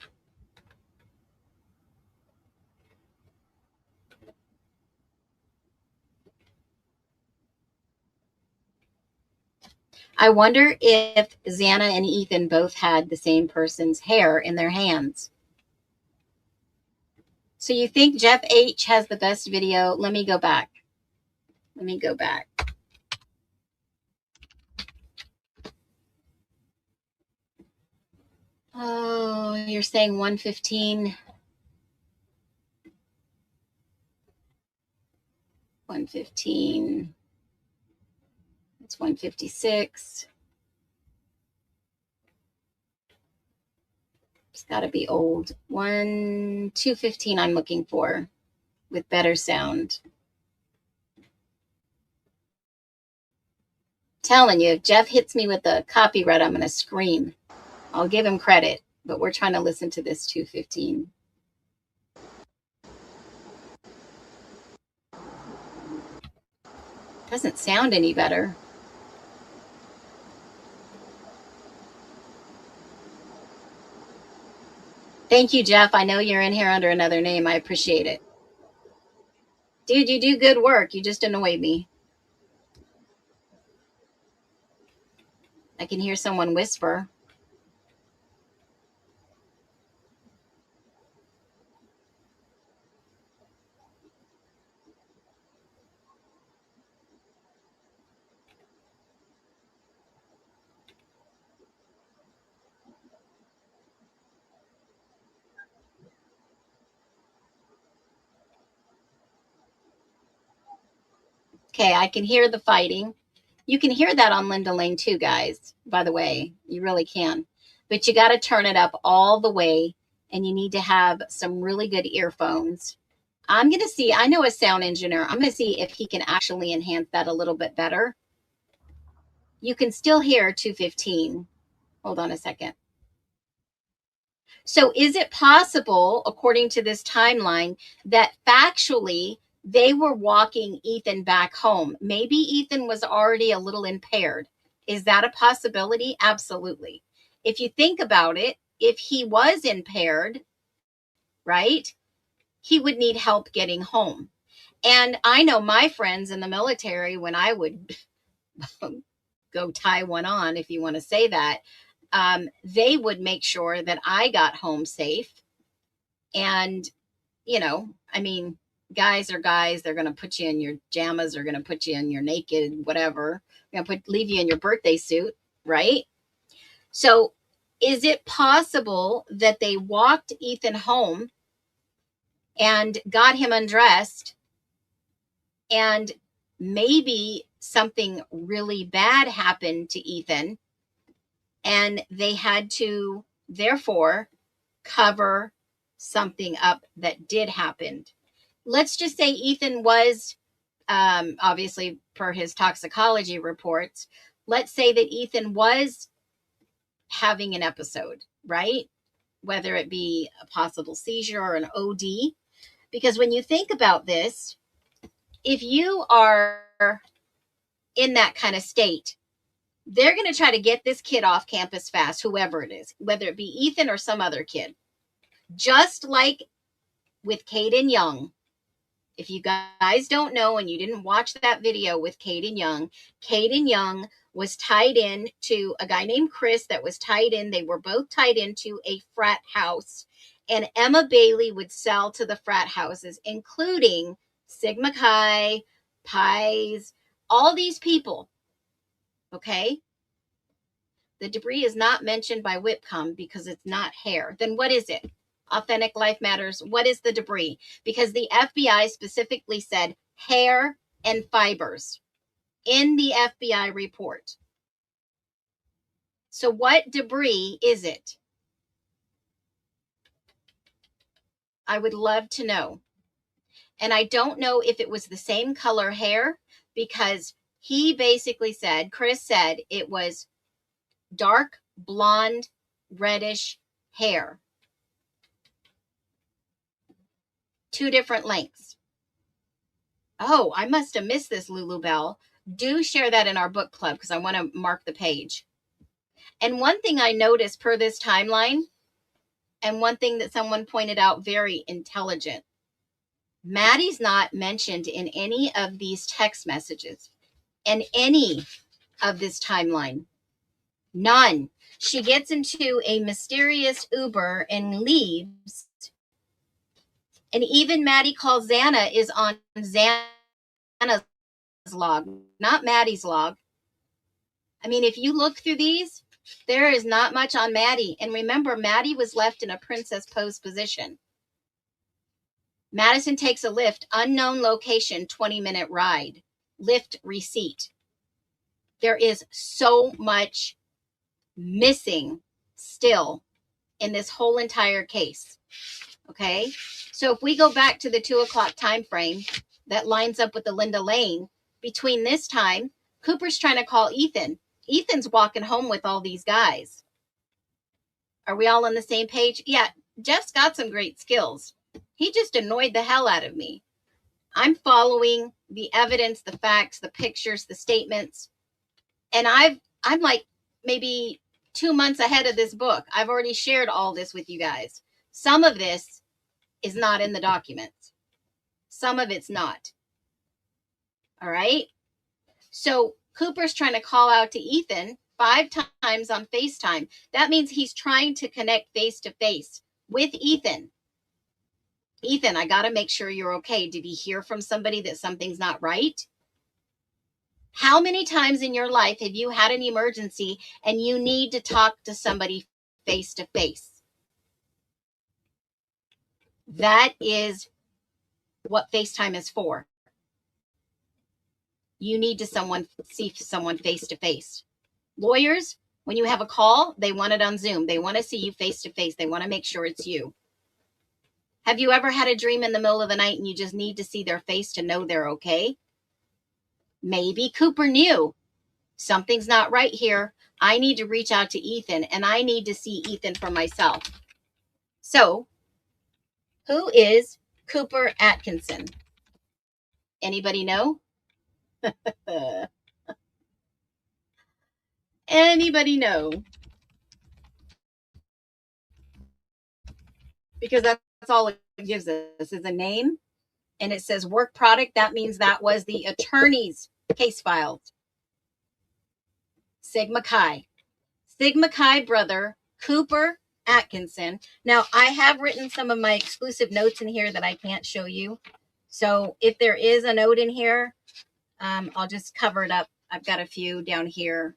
I wonder if Xana and Ethan both had the same person's hair in their hands. So you think Jeff H has the best video? Let me go back. Oh, you're saying 115. 115. It's 156. It's got to be old. 215 I'm looking for with better sound. Telling you, if Jeff hits me with the copyright, I'm going to scream. I'll give him credit, but we're trying to listen to this 215. Doesn't sound any better. Thank you, Jeff. I know you're in here under another name. I appreciate it. Dude, you do good work. You just annoy me. I can hear someone whisper. Okay, I can hear the fighting. You can hear that on Linda Lane too, guys, by the way. You really can. But you got to turn it up all the way, and you need to have some really good earphones. I'm going to see, I know a sound engineer. I'm going to see if he can actually enhance that a little bit better. You can still hear 215. Hold on a second. So is it possible, according to this timeline, that factually they were walking Ethan back home? Maybe Ethan was already a little impaired. Is that a possibility? Absolutely. If you think about it, if he was impaired, right, he would need help getting home. And I know my friends in the military, when I would go tie one on, if you want to say that, they would make sure that I got home safe. And, you know, I mean, guys are guys. They're going to put you in your jammas. They're going to put you in your naked, whatever. They're going to leave you in your birthday suit, right? So is it possible that they walked Ethan home and got him undressed, and maybe something really bad happened to Ethan, and they had to, therefore, cover something up that did happen? Let's just say Ethan was, obviously, per his toxicology reports, let's say that Ethan was having an episode, right? Whether it be a possible seizure or an OD. Because when you think about this, if you are in that kind of state, they're going to try to get this kid off campus fast, whoever it is, whether it be Ethan or some other kid. Just like with Caden Young. If you guys don't know and you didn't watch that video with Caden Young was tied in to a guy named Chris that was tied in. They were both tied into a frat house. And Emma Bailey would sell to the frat houses, including Sigma Chi, Pies, all these people. Okay? The debris is not mentioned by Whipcom because it's not hair. Then what is it? Authentic Life Matters. What is the debris? Because the FBI specifically said hair and fibers in the FBI report. So what debris is it? I would love to know. And I don't know if it was the same color hair, because he basically said, Chris said, it was dark blonde, reddish hair. 2 different lengths. Oh, I must have missed this, Lulu Bell. Do share that in our book club, because I want to mark the page. And one thing I noticed per this timeline, and one thing that someone pointed out, very intelligent, Maddie's not mentioned in any of these text messages. And any of this timeline. None. She gets into a mysterious Uber and leaves. And even Maddie calls Xana is on Xana's log, not Maddie's log. I mean, if you look through these, there is not much on Maddie. And remember, Maddie was left in a princess pose position. Madison takes a lift, unknown location, 20-minute ride, lift receipt. There is so much missing still in this whole entire case. Okay, so if we go back to the 2 o'clock time frame that lines up with the Linda Lane, between this time, Cooper's trying to call Ethan. Ethan's walking home with all these guys. Are we all on the same page? Yeah, Jeff's got some great skills. He just annoyed the hell out of me. I'm following the evidence, the facts, the pictures, the statements. And I'm like maybe 2 months ahead of this book. I've already shared all this with you guys. Some of this is not in the documents. Some of it's not. All right. So Cooper's trying to call out to Ethan 5 times on FaceTime. That means he's trying to connect face to face with Ethan. Ethan, I got to make sure you're okay. Did he hear from somebody that something's not right? How many times in your life have you had an emergency and you need to talk to somebody face to face? That is what FaceTime is for. You need to see someone face to face. Lawyers, when you have a call, they want it on Zoom. They want to see you face to face. They want to make sure it's you. Have you ever had a dream in the middle of the night and you just need to see their face to know they're okay? Maybe Cooper knew something's not right here. I need to reach out to Ethan and I need to see Ethan for myself. So, who is Cooper Atkinson? Anybody know? Anybody know? Because that's all it gives us is a name, and it says work product. That means that was the attorney's case files. Sigma Chi brother, Cooper Atkinson. Now, I have written some of my exclusive notes in here that I can't show you. So if there is a note in here, I'll just cover it up. I've got a few down here.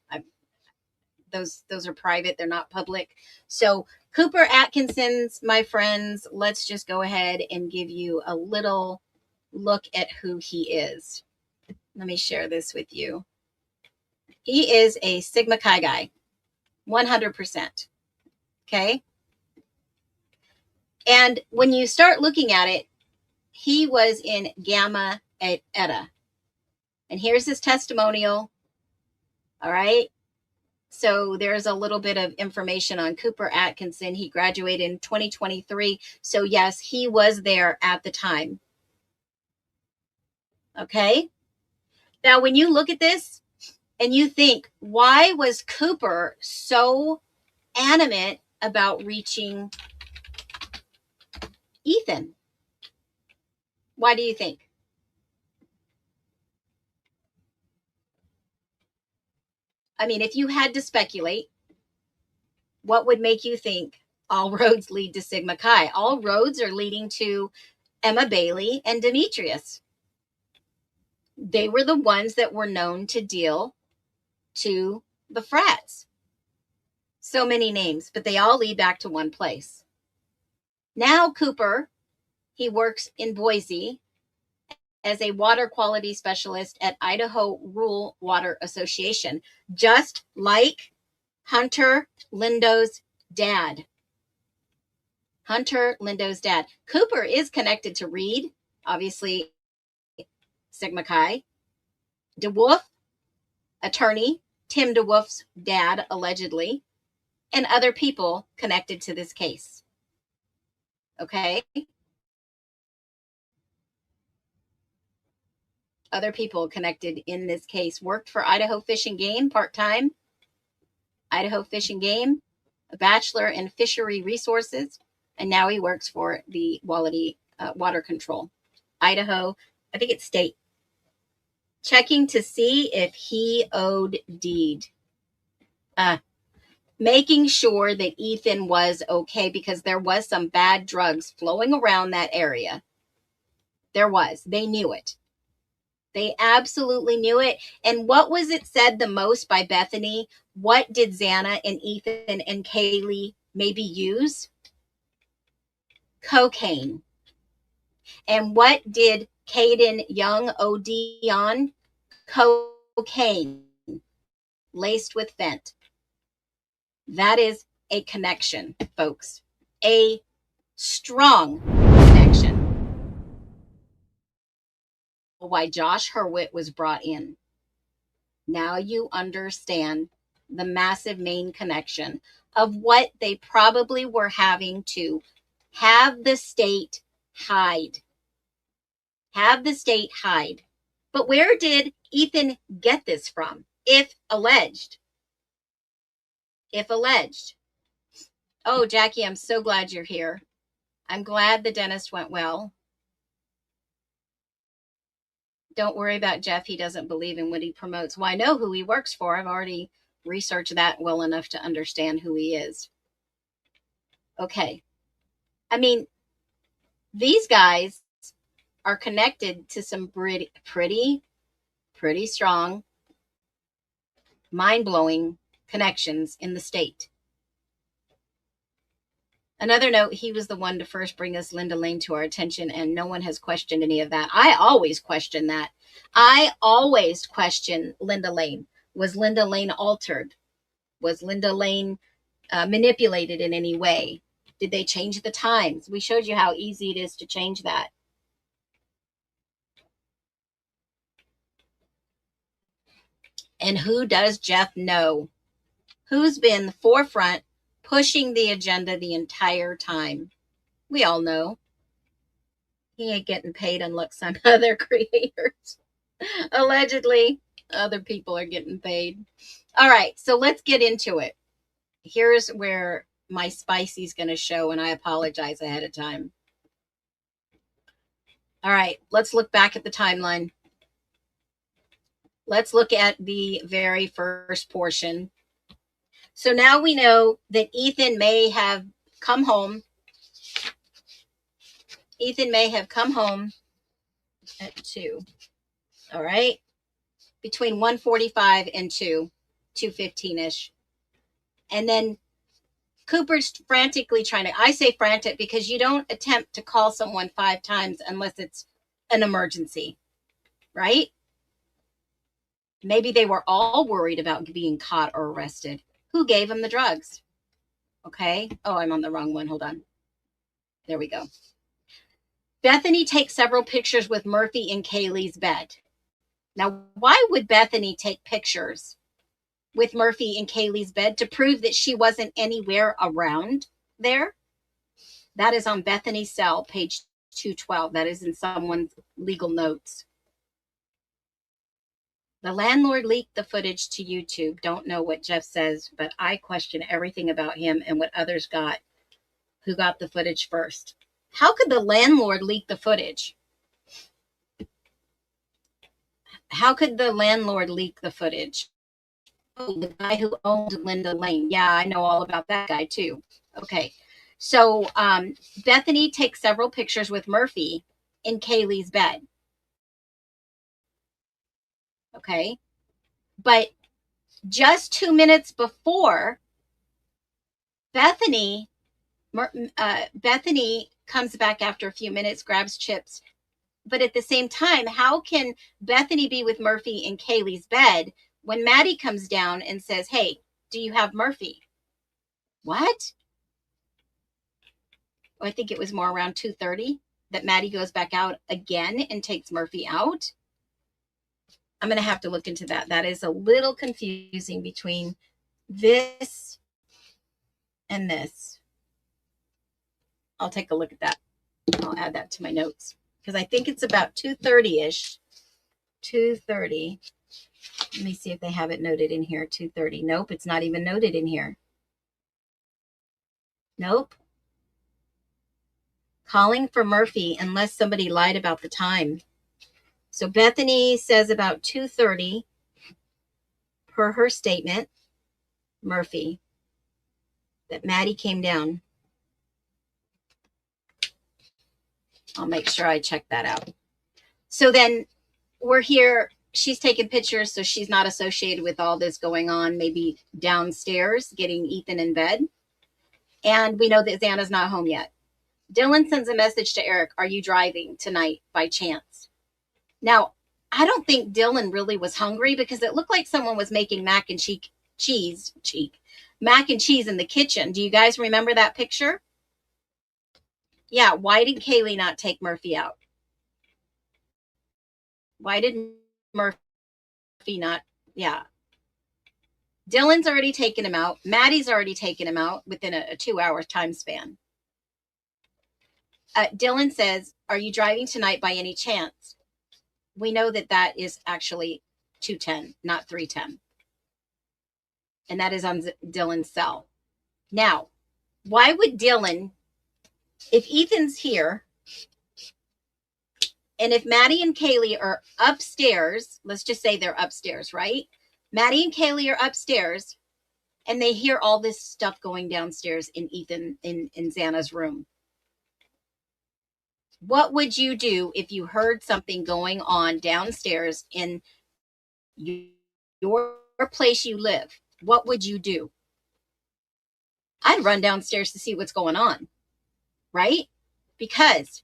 Those are private. They're not public. So Cooper Atkinson's, my friends, let's just go ahead and give you a little look at who he is. Let me share this with you. He is a Sigma Chi guy, 100%. Okay. And when you start looking at it, he was in Gamma Eta. And here's his testimonial. All right. So there's a little bit of information on Cooper Atkinson. He graduated in 2023. So yes, he was there at the time. Okay. Now, when you look at this and you think, why was Cooper so adamant about reaching Ethan? Why do you think? I mean, if you had to speculate, what would make you think all roads lead to Sigma Chi? All roads are leading to Emma Bailey and Demetrius. They were the ones that were known to deal to the frats. So many names, but they all lead back to one place. Now Cooper, he works in Boise as a water quality specialist at Idaho Rural Water Association, just like Hunter Lindo's dad. Hunter Lindo's dad. Cooper is connected to Reed, obviously Sigma Chi. DeWolf, attorney, Tim DeWolf's dad, allegedly, and other people connected to this case. Okay? Other people connected in this case worked for Idaho Fish and Game part-time. Idaho Fish and Game, a bachelor in fishery resources, and now he works for the water control. Idaho, I think it's state. checking to see if he owed deed. Making sure that Ethan was okay, because there was some bad drugs flowing around that area. There was. They knew it. They absolutely knew it. And what was it said the most by Bethany? What did Xana and Ethan and Kaylee maybe use? Cocaine. And what did Caden Young OD on? Cocaine laced with fent. That is a connection, folks. A strong connection. Why Josh Hurwitz was brought in. Now you understand the massive main connection of what they probably were having to have the state hide. Have the state hide. But where did Ethan get this from? If alleged. If alleged. Oh, Jackie, I'm so glad you're here. I'm glad the dentist went well. Don't worry about Jeff. He doesn't believe in what he promotes. Well, I know who he works for. I've already researched that well enough to understand who he is. Okay. I mean, these guys are connected to some pretty strong, mind-blowing connections in the state. Another note, he was the one to first bring us Linda Lane to our attention, and no one has questioned any of that. I always question that. I always question Linda Lane. Was Linda Lane altered? Was Linda Lane manipulated in any way? Did they change the times? We showed you how easy it is to change that. And who does Jeff know? Who's been the forefront pushing the agenda the entire time? We all know. He ain't getting paid unlike some other creators. Allegedly, other people are getting paid. All right, so let's get into it. Here's where my spicy's going to show, and I apologize ahead of time. All right, let's look back at the timeline. Let's look at the very first portion. So now we know that Ethan may have come home. Ethan may have come home at 2. All right. Between 1:45 and 2:15-ish. And then Cooper's frantically trying to, I say frantic because you don't attempt to call someone 5 times unless it's an emergency, right? Maybe they were all worried about being caught or arrested. Who gave him the drugs? Okay. Oh, I'm on the wrong one. Hold on. There we go. Bethany takes several pictures with Murphy in Kaylee's bed. Now, why would Bethany take pictures with Murphy in Kaylee's bed? To prove that she wasn't anywhere around there? That is on Bethany's cell, page 212. That is in someone's legal notes. The landlord leaked the footage to YouTube. Don't know what Jeff says, but I question everything about him and what others got. Who got the footage first? How could the landlord leak the footage? How could the landlord leak the footage? Oh, the guy who owned Linda Lane. Yeah, I know all about that guy too. Okay. So Bethany takes several pictures with Murphy in Kaylee's bed. Okay. But just 2 minutes before, Bethany comes back after a few minutes, grabs chips. But at the same time, how can Bethany be with Murphy in Kaylee's bed when Maddie comes down and says, hey, do you have Murphy? What? I think it was more around 2:30 that Maddie goes back out again and takes Murphy out. I'm going to have to look into that. That is a little confusing between this and this. I'll take a look at that. I'll add that to my notes because I think it's about 2:30-ish. 2:30. Let me see if they have it noted in here. 2:30. Nope, it's not even noted in here. Nope. Calling for Murphy unless somebody lied about the time. So Bethany says about 2:30 per her statement, Murphy, that Maddie came down. I'll make sure I check that out. So then we're here. She's taking pictures, so she's not associated with all this going on, maybe downstairs getting Ethan in bed. And we know that Xana's not home yet. Dylan sends a message to Eric, are you driving tonight by chance? Now, I don't think Dylan really was hungry because it looked like someone was making mac and cheese in the kitchen. Do you guys remember that picture? Yeah, why did Kaylee not take Murphy out? Why did Murphy not? Yeah. Dylan's already taken him out. Maddie's already taken him out within a 2-hour time span. Dylan says, are you driving tonight by any chance? We know that that is actually 2:10, not 3:10. And that is on Dylan's cell. Now, why would Dylan, if Ethan's here, and if Maddie and Kaylee are upstairs, let's just say they're upstairs, right? Maddie and Kaylee are upstairs, and they hear all this stuff going downstairs in Ethan, in Xana's room. What would you do if you heard something going on downstairs in your place you live? What would you do? I'd run downstairs to see what's going on, right? Because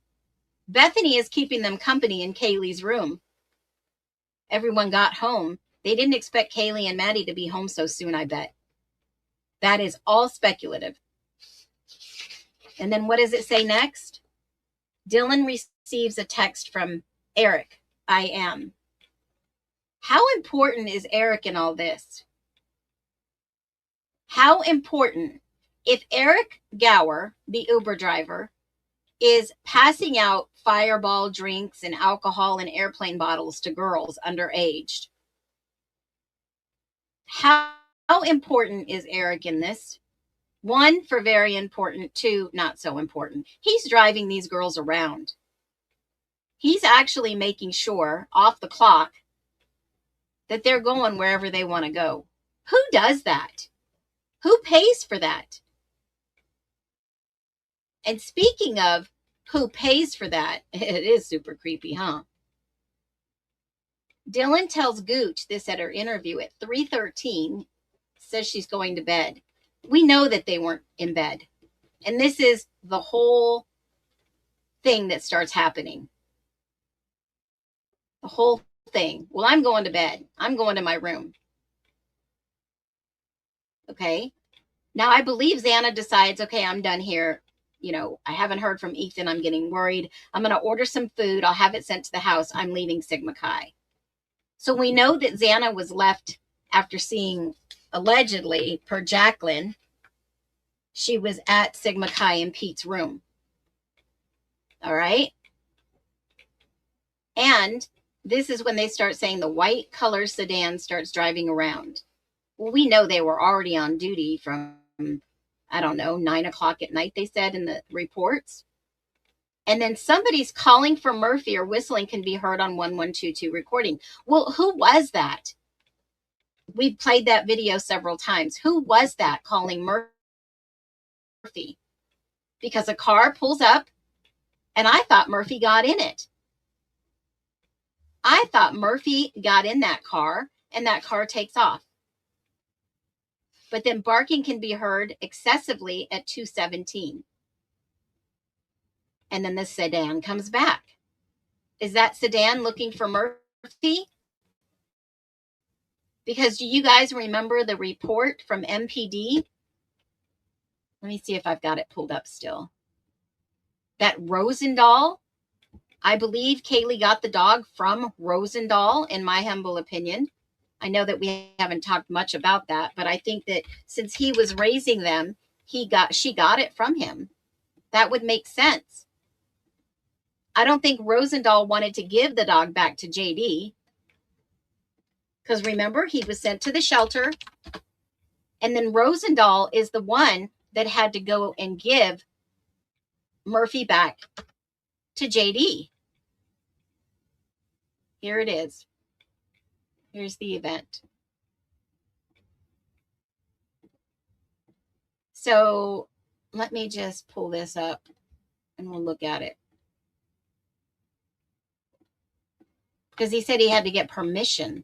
Bethany is keeping them company in Kaylee's room. Everyone got home. They didn't expect Kaylee and Maddie to be home so soon, I bet. That is all speculative. And then what does it say next? Dylan receives a text from Eric. I am. How important is Eric in all this? How important, if Eric Gower, the Uber driver, is passing out Fireball drinks and alcohol and airplane bottles to girls underage, how important is Eric in this? 1, for very important. 2, not so important. He's driving these girls around. He's actually making sure, off the clock, that they're going wherever they want to go. Who does that? Who pays for that? And speaking of who pays for that, it is super creepy, huh? Dylan tells Gooch this at her interview at 3:13, says she's going to bed. We know that they weren't in bed. And this is the whole thing that starts happening. The whole thing. Well, I'm going to bed. I'm going to my room. Okay. Now I believe Xana decides, okay, I'm done here. You know, I haven't heard from Ethan. I'm getting worried. I'm going to order some food. I'll have it sent to the house. I'm leaving Sigma Chi. So we know that Xana was left after seeing, allegedly, per Jacqueline, she was at Sigma Chi in Pete's room. All right. And this is when they start saying the white color sedan starts driving around. Well, we know they were already on duty from, I don't know, 9 o'clock at night, they said in the reports. And then somebody's calling for Murphy or whistling can be heard on 1122 recording. Well, who was that? We played that video several times. Who was that calling Murphy? Because a car pulls up and I thought Murphy got in it. I thought Murphy got in that car and that car takes off. But then barking can be heard excessively at 2:17. And then the sedan comes back. Is that sedan looking for Murphy? Because do you guys remember the report from MPD? Let me see if I've got it pulled up still. That Rosendahl, I believe Kaylee got the dog from Rosendahl, in my humble opinion. I know that we haven't talked much about that, but I think that since he was raising them, she got it from him. That would make sense. I don't think Rosendahl wanted to give the dog back to JD. Because remember, he was sent to the shelter. And then Rosendahl is the one that had to go and give Murphy back to JD. Here it is. Here's the event. So let me just pull this up and we'll look at it. Because he said he had to get permission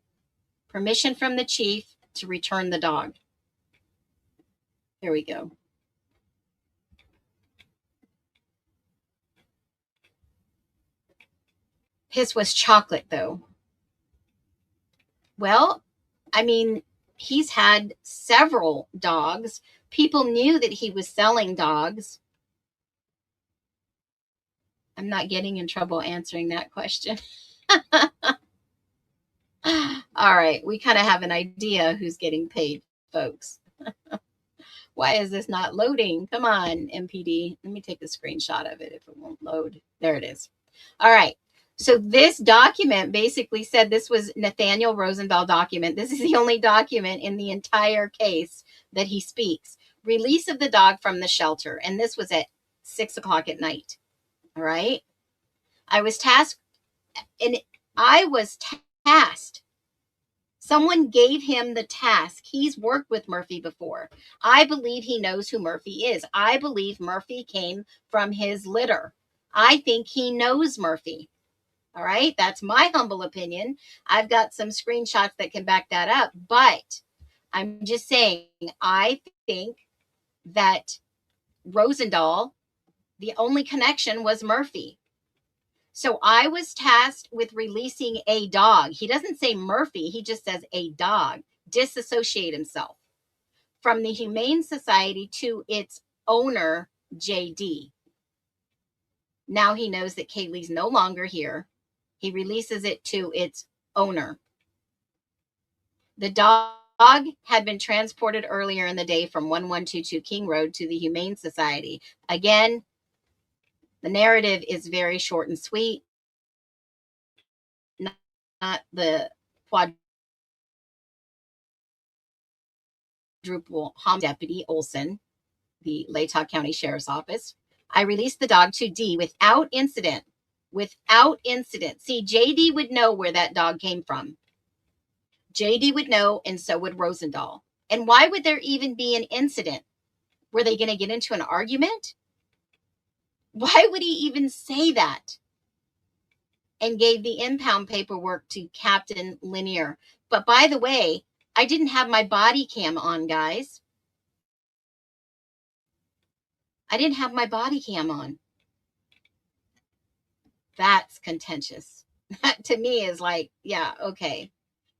from the chief to return the dog. Here we go. His was chocolate, though. Well, I mean, he's had several dogs. People knew that he was selling dogs. I'm not getting in trouble answering that question. All right, we kind of have an idea who's getting paid, folks. Why is this not loading? Come on, MPD. Let me take a screenshot of it if it won't load. There it is. All right. So this document basically said this was Nathaniel Rosendahl document. This is the only document in the entire case that he speaks. Release of the dog from the shelter. And this was at 6 o'clock at night. All right. I was tasked. Someone gave him the task. He's worked with Murphy before. I believe he knows who Murphy is. I believe Murphy came from his litter. I think he knows Murphy. All right. That's my humble opinion. I've got some screenshots that can back that up, but I'm just saying, I think that Rosendahl, the only connection was Murphy. So I was tasked with releasing a dog. He doesn't say Murphy. He just says a dog. Disassociate himself from the Humane Society to its owner, JD. Now he knows that Kaylee's no longer here. He releases it to its owner. The dog had been transported earlier in the day from 1122 King Road to the Humane Society. Again, the narrative is very short and sweet. Not the quadruple homicide deputy Olson, the Latah County Sheriff's Office. I released the dog to D without incident. Without incident. See, JD would know where that dog came from. JD would know, and so would Rosendahl. And why would there even be an incident? Were they going to get into an argument? Why would he even say that? And gave the impound paperwork to Captain Lanier. But by the way, I didn't have my body cam on, guys. I didn't have my body cam on. That's contentious. That to me is like, yeah, okay.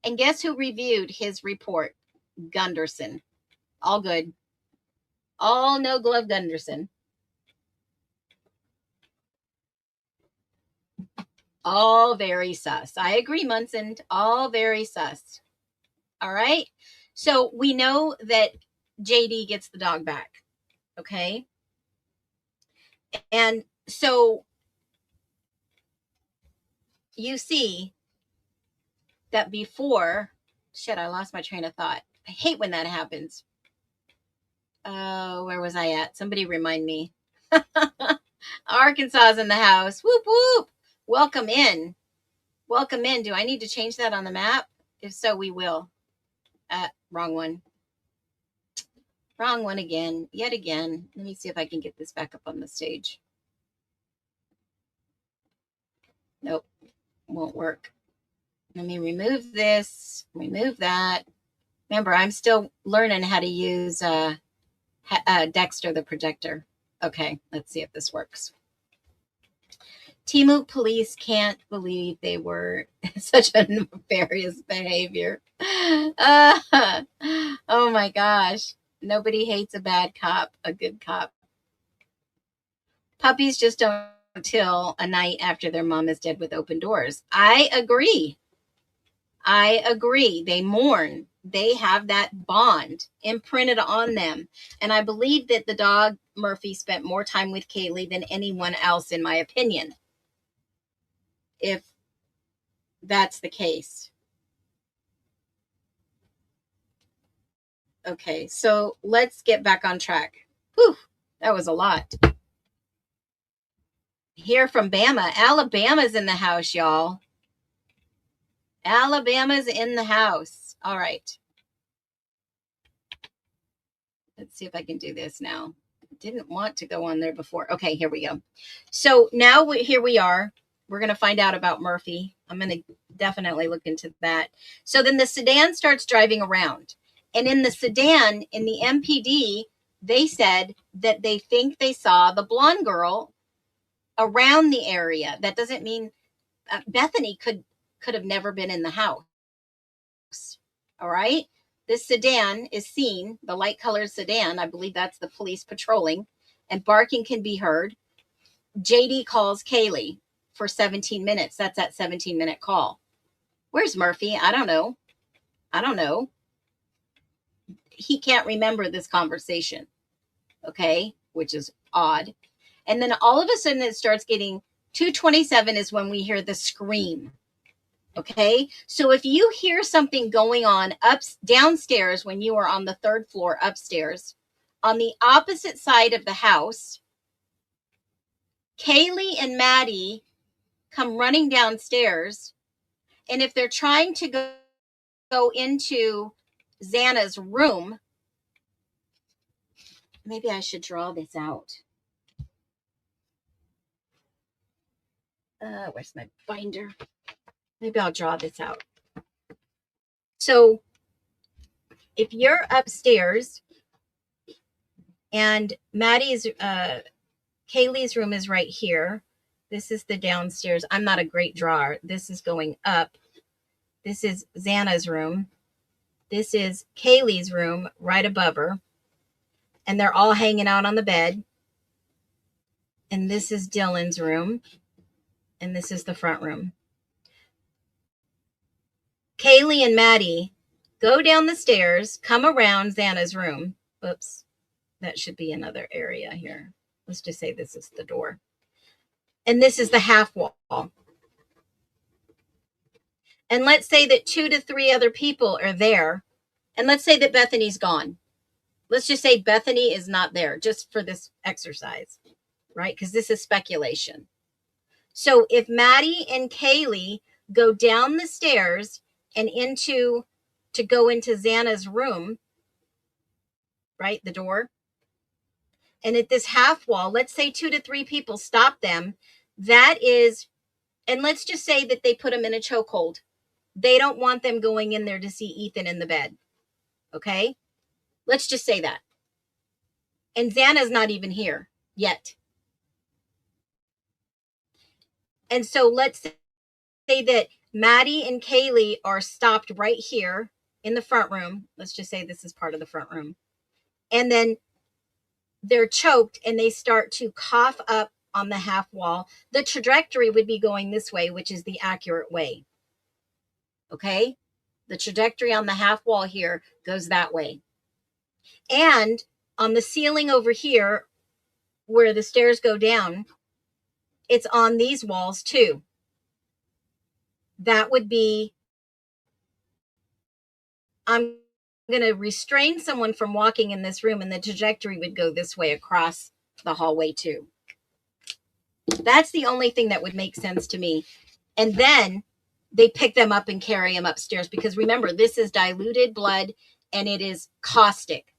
And guess who reviewed his report? Gunderson. All good. All no glove Gunderson. All very sus. I agree, Munson. All very sus. All right. So we know that JD gets the dog back. Okay. And so you see that before, shit, I lost my train of thought. I hate when that happens. Where was I at? Somebody remind me. Arkansas's in the house. Whoop, whoop. Welcome in. Welcome in. Do I need to change that on the map? If so, we will. Wrong one. Wrong one again. Yet again. Let me see if I can get this back up on the stage. Nope. Won't work. Let me remove this. Remove that. Remember, I'm still learning how to use Dexter, the projector. Okay, let's see if this works. Timu police can't believe they were such a nefarious behavior. Oh my gosh. Nobody hates a bad cop, a good cop. Puppies just don't till a night after their mom is dead with open doors. I agree. I agree. They mourn. They have that bond imprinted on them. And I believe that the dog, Murphy, spent more time with Kaylee than anyone else, in my opinion. If that's the case. Okay, so let's get back on track. Whew, that was a lot. Here from Bama. Alabama's in the house, y'all. Alabama's in the house. All right. Let's see if I can do this now. Didn't want to go on there before. Okay, here we go. So now here we are. We're going to find out about Murphy. I'm going to definitely look into that. So then the sedan starts driving around. And in the sedan, in the MPD, they said that they think they saw the blonde girl around the area. That doesn't mean Bethany could have never been in the house. All right. This sedan is seen, the light colored sedan. I believe that's the police patrolling, and barking can be heard. JD calls Kaylee for 17 minutes. That's that 17-minute call. Where's Murphy? I don't know. He can't remember this conversation. Okay. Which is odd. And then all of a sudden it starts getting 2:27 is when we hear the scream. Okay. So if you hear something going on downstairs when you are on the 3rd floor upstairs, on the opposite side of the house, Kaylee and Maddie come running downstairs. And if they're trying to go into Xana's room, maybe I should draw this out. Where's my binder? Maybe I'll draw this out. So if you're upstairs and Kaylee's room is right here. This is the downstairs. I'm not a great drawer. This is going up. This is Xana's room. This is Kaylee's room right above her. And they're all hanging out on the bed. And this is Dylan's room. And this is the front room. Kaylee and Maddie go down the stairs, come around Xana's room. Oops, that should be another area here. Let's just say this is the door. And this is the half wall. And let's say that 2 to 3 other people are there. And let's say that Bethany's gone. Let's just say Bethany is not there just for this exercise, right? Because this is speculation. So if Maddie and Kaylee go down the stairs and go into Xana's room, right, the door, and at this half wall, let's say 2 to 3 people stop them, that is, and let's just say that they put them in a chokehold. They don't want them going in there to see Ethan in the bed. Okay? Let's just say that. And Xana's not even here yet. And so let's say that Maddie and Kaylee are stopped right here in the front room. Let's just say this is part of the front room. And then they're choked and they start to cough up on the half wall. The trajectory would be going this way, which is the accurate way. Okay? The trajectory on the half wall here goes that way. And on the ceiling over here, where the stairs go down, it's on these walls too. That would be, I'm going to restrain someone from walking in this room, and the trajectory would go this way across the hallway too. That's the only thing that would make sense to me. And then they pick them up and carry them upstairs, because remember, this is diluted blood and it is caustic.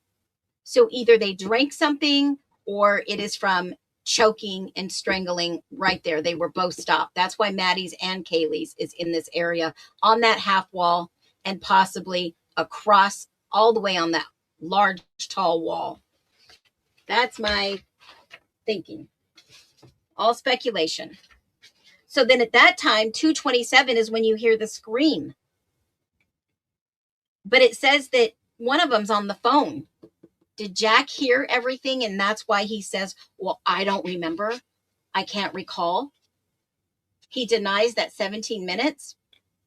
So either they drank something or it is from choking and strangling right there. They were both stopped. That's why Maddie's and Kaylee's is in this area on that half wall and possibly across all the way on that large, tall wall. That's my thinking. All speculation. So then at that time, 2:27 is when you hear the scream. But it says that one of them's on the phone. Did Jack hear everything? And that's why he says, well, I don't remember. I can't recall. He denies that 17 minutes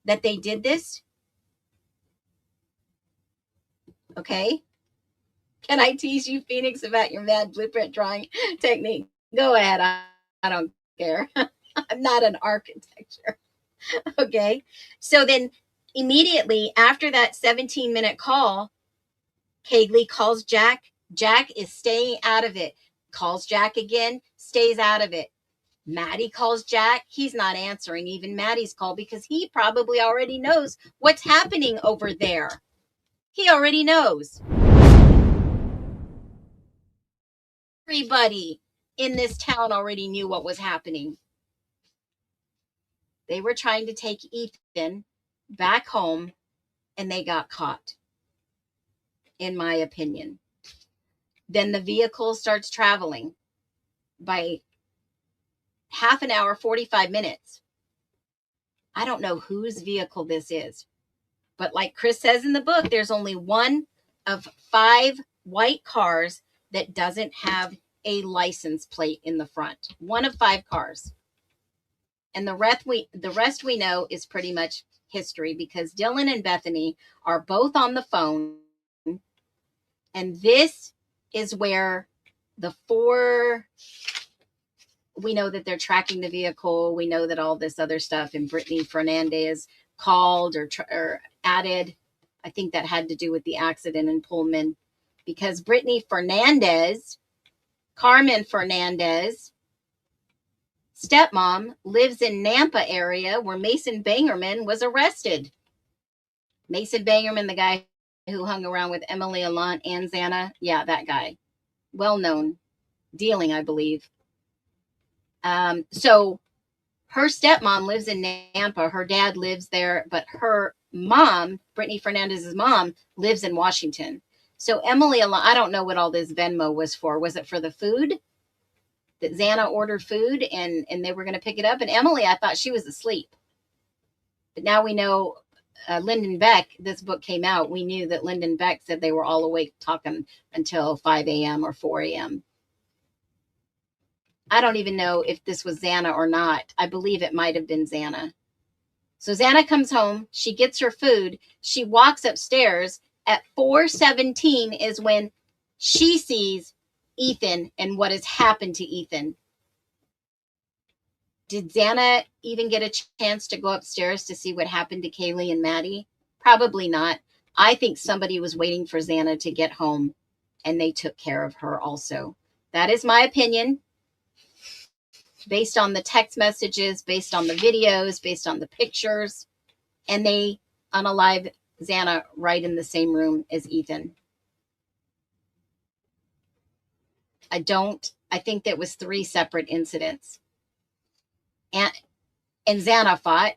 that they did this. Okay. Can I tease you, Phoenix, about your mad blueprint drawing technique? Go ahead. I don't care. I'm not an architecture. Okay. So then immediately after that 17-minute call, Kaylee calls Jack. Jack is staying out of it. Calls Jack again, stays out of it. Maddie calls Jack. He's not answering even Maddie's call because he probably already knows what's happening over there. He already knows. Everybody in this town already knew what was happening. They were trying to take Ethan back home, and they got caught, in my opinion. Then the vehicle starts traveling by half an hour, 45 minutes. I don't know whose vehicle this is, but like Chris says in the book, there's only one of 5 white cars that doesn't have a license plate in the front. One of 5 cars. And the rest we know is pretty much history, because Dylan and Bethany are both on the phone. And this is where the 4, we know that they're tracking the vehicle. We know that all this other stuff, and Brittany Fernandez called or added. I think that had to do with the accident in Pullman, because Brittany Fernandez, Carmen Fernandez, stepmom, lives in Nampa area where Mason Bangerman was arrested. Mason Bangerman, the guy who hung around with Emily Allant and Xana. Yeah, that guy. Well known. Dealing, I believe. So her stepmom lives in Nampa. Her dad lives there, but her mom, Brittany Fernandez's mom, lives in Washington. So Emily Allant, I don't know what all this Venmo was for. Was it for the food? That Xana ordered food and they were going to pick it up? And Emily, I thought she was asleep. But now we know Lyndon Beck, this book came out. We knew that Lyndon Beck said they were all awake talking until 5 a.m. or 4 a.m. I don't even know if this was Xana or not. I believe it might have been Xana. So Xana comes home. She gets her food. She walks upstairs. At 4:17 is when she sees Ethan and what has happened to Ethan. Did Xana even get a chance to go upstairs to see what happened to Kaylee and Maddie? Probably not. I think somebody was waiting for Xana to get home, and they took care of her also. That is my opinion, based on the text messages, based on the videos, based on the pictures, and they unalive Xana right in the same room as Ethan. I think that was 3 separate incidents. And Xana fought.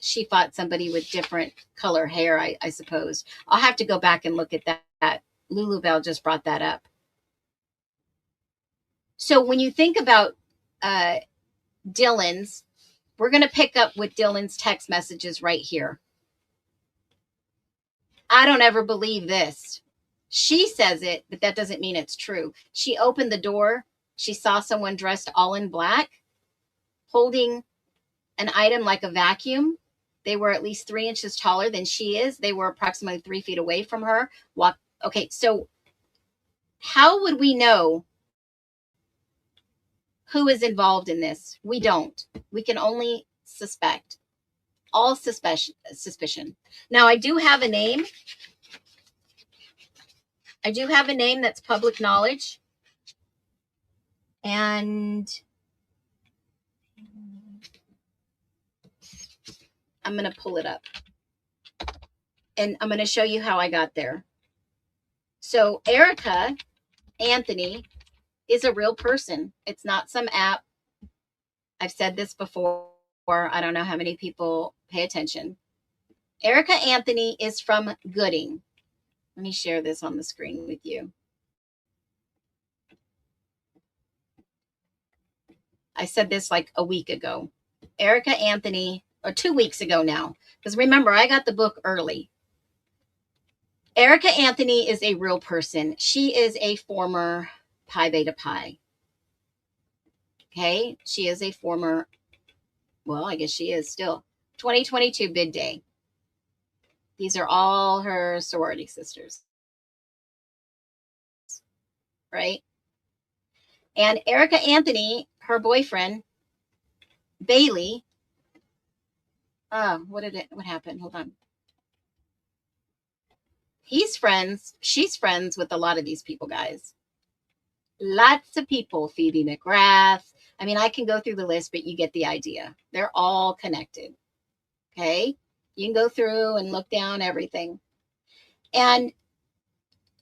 She fought somebody with different color hair, I suppose. I'll have to go back and look at that. Lulu Bell just brought that up. So when you think about Dylan's, we're going to pick up with Dylan's text messages right here. I don't ever believe this. She says it, but that doesn't mean it's true. She opened the door. She saw someone dressed all in black, holding an item like a vacuum. They were at least 3 inches taller than she is. They were approximately 3 feet away from her. Okay, so how would we know who is involved in this? We don't. We can only suspect. All suspicion. Now, I do have a name. I do have a name that's public knowledge. And I'm going to pull it up. And I'm going to show you how I got there. So Erica Anthony is a real person. It's not some app. I've said this before. I don't know how many people pay attention. Erica Anthony is from Gooding. Let me share this on the screen with you. I said this like a week ago. Erica Anthony, or 2 weeks ago now, because remember, I got the book early. Erica Anthony is a real person. She is a former Pi Beta Pi. Okay, she is a former, well, I guess she is still, 2022 bid day. These are all her sorority sisters, right? And Erica Anthony, her boyfriend, Bailey, what happened? Hold on. She's friends with a lot of these people, guys. Lots of people feeding McGrath. I mean, I can go through the list, but you get the idea. They're all connected. Okay. You can go through and look down everything. And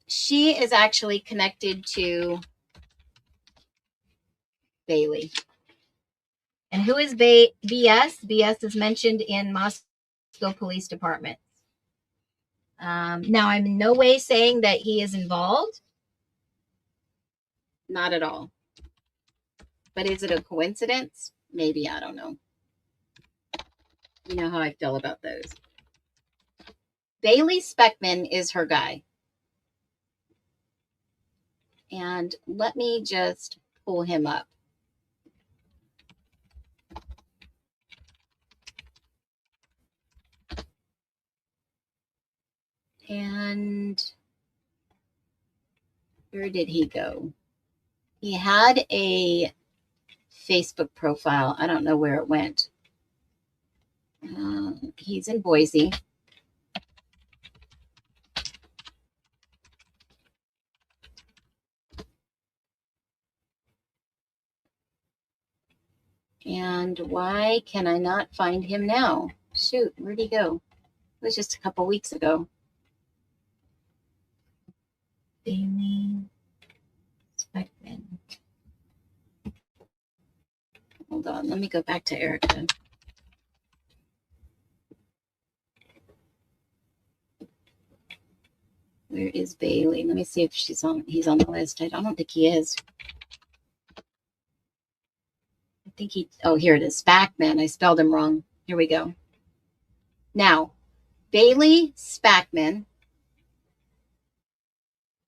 she is actually connected to Bailey. And who is BS? BS is mentioned in Moscow Police Department. Now, I'm in no way saying that he is involved. Not at all. But is it a coincidence? Maybe, I don't know. You know how I feel about those. Bailey Speckman is her guy. And let me just pull him up. And where did he go? He had a Facebook profile. I don't know where it went. He's in Boise. And why can I not find him now? Shoot, where'd he go? It was just a couple weeks ago. Bailey Speckman. Hold on, let me go back to Erica. Where is Bailey? Let me see if he's on the list. I don't think he is. I think here it is. Spackman. I spelled him wrong. Here we go. Now, Bailey Spackman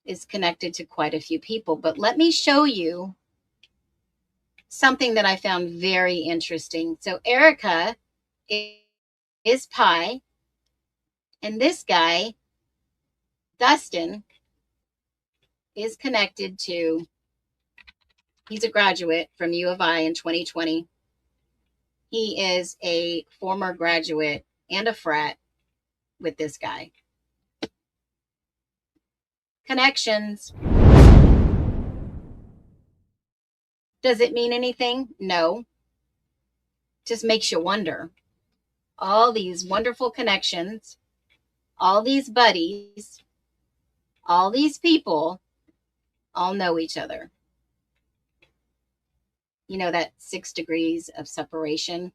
is connected to quite a few people, but let me show you something that I found very interesting. So Erica is Pi, and this guy, Dustin, is connected to, he's a graduate from U of I in 2020. He is a former graduate and a frat with this guy. Connections. Does it mean anything? No. Just makes you wonder. All these wonderful connections, all these buddies, all these people all know each other. You know, that 6 degrees of separation.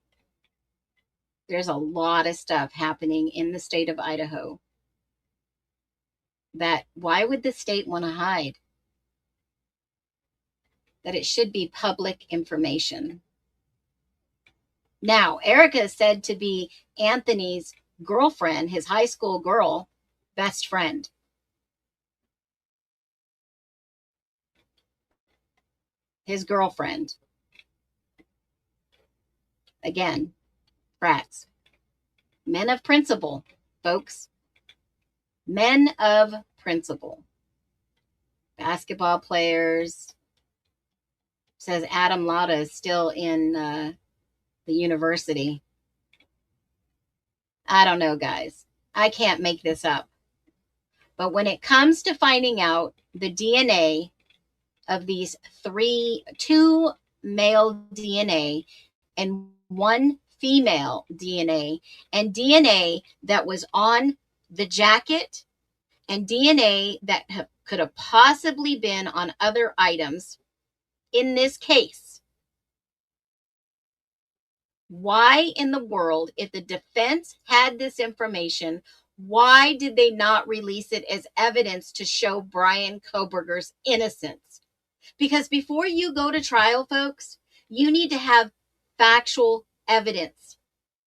There's a lot of stuff happening in the state of Idaho that why would the state want to hide? That it should be public information. Now, Erica is said to be Anthony's girlfriend, his high school girl, best friend. His girlfriend. Again, frats. Men of principle, folks. Men of principle. Basketball players. Says Adam Latta is still in the university. I don't know, guys. I can't make this up. But when it comes to finding out the DNA of these two male DNA and one female DNA, and DNA that was on the jacket, and DNA that could have possibly been on other items in this case, why in the world, if the defense had this information, why did they not release it as evidence to show Brian Koberger's innocence? Because before you go to trial, folks, you need to have factual evidence,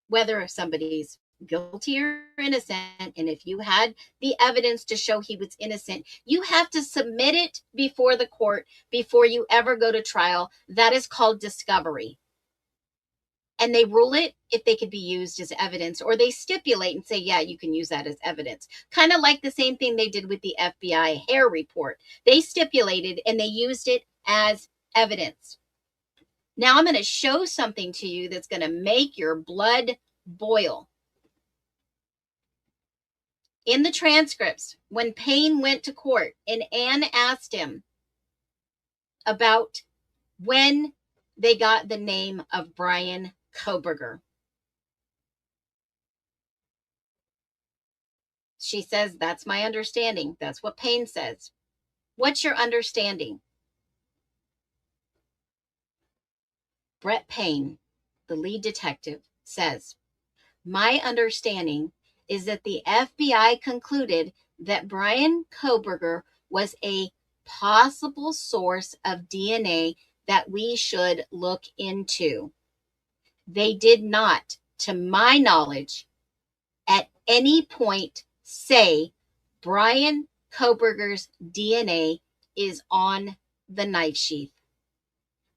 whether somebody's guilty or innocent. And if you had the evidence to show he was innocent, you have to submit it before the court before you ever go to trial. That is called discovery. And they rule it if they could be used as evidence, or they stipulate and say, yeah, you can use that as evidence. Kind of like the same thing they did with the FBI hair report. They stipulated and they used it as evidence. Now I'm going to show something to you that's going to make your blood boil. In the transcripts, when Payne went to court and Ann asked him about when they got the name of Brian Koberger. She says, that's my understanding. That's what Payne says. What's your understanding? Brett Payne, the lead detective, says, my understanding is that the FBI concluded that Brian Koberger was a possible source of DNA that we should look into. They did not, to my knowledge, at any point say Brian Koberger's DNA is on the knife sheath.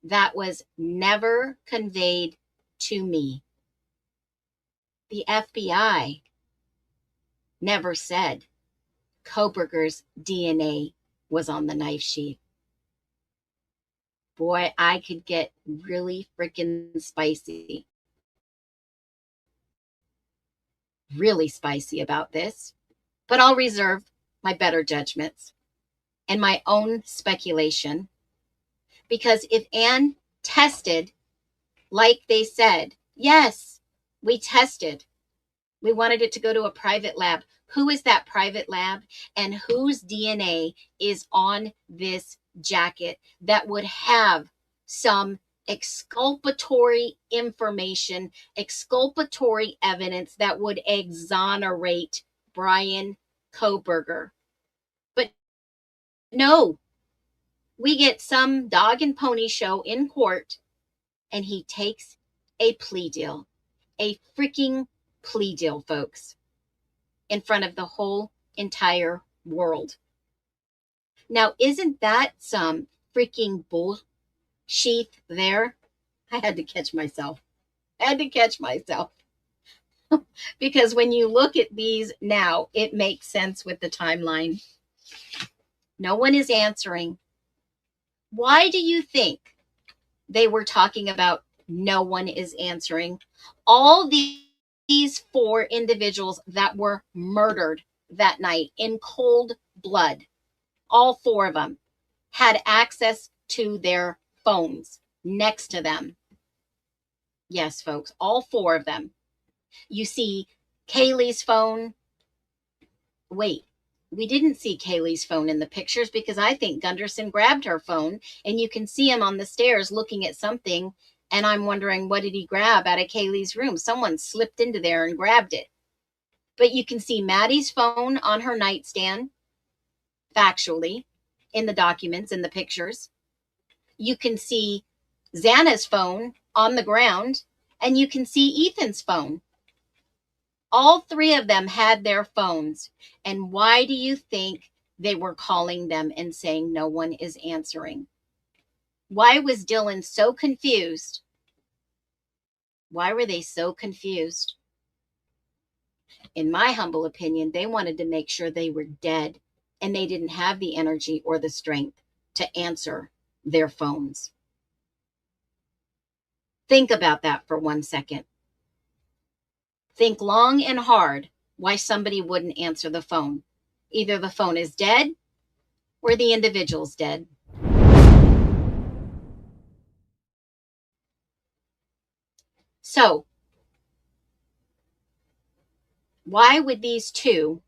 That was never conveyed to me. The FBI never said Koberger's DNA was on the knife sheath. Boy, I could get really freaking spicy. Really spicy about this, but I'll reserve my better judgments and my own speculation, because if Anne tested like they said, yes, we tested. We wanted it to go to a private lab. Who is that private lab, and whose DNA is on this jacket that would have some exculpatory information, exculpatory evidence that would exonerate Brian Koberger? But no, we get some dog and pony show in court, and he takes a plea deal, a freaking plea deal, folks, in front of the whole entire world. Now, isn't that some freaking bullshit there? I had to catch myself. Because when you look at these now, it makes sense with the timeline. No one is answering. Why do you think they were talking about no one is answering? All these 4 individuals that were murdered that night in cold blood, all 4 of them had access to their phones next to them. Yes, folks, all 4 of them. You see Kaylee's phone. Wait, we didn't see Kaylee's phone in the pictures because I think Gunderson grabbed her phone, and you can see him on the stairs looking at something. And I'm wondering, what did he grab out of Kaylee's room? Someone slipped into there and grabbed it. But you can see Maddie's phone on her nightstand, factually, in the documents, in the pictures. You can see Xana's phone on the ground, and you can see Ethan's phone. All 3 of them had their phones. And why do you think they were calling them and saying no one is answering? Why was Dylan so confused? Why were they so confused? In my humble opinion, they wanted to make sure they were dead, and they didn't have the energy or the strength to answer their phones. Think about that for 1 second. Think long and hard why somebody wouldn't answer the phone. Either the phone is dead or the individual's dead. So, why would these two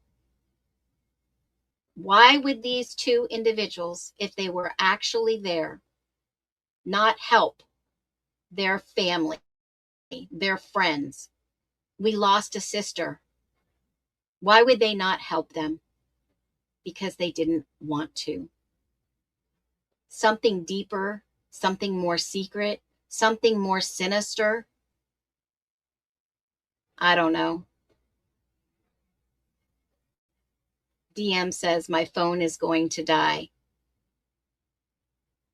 individuals, if they were actually there, not help their family, their friends? We lost a sister. Why would they not help them? Because they didn't want to. Something deeper, something more secret, something more sinister. I don't know. DM says, my phone is going to die.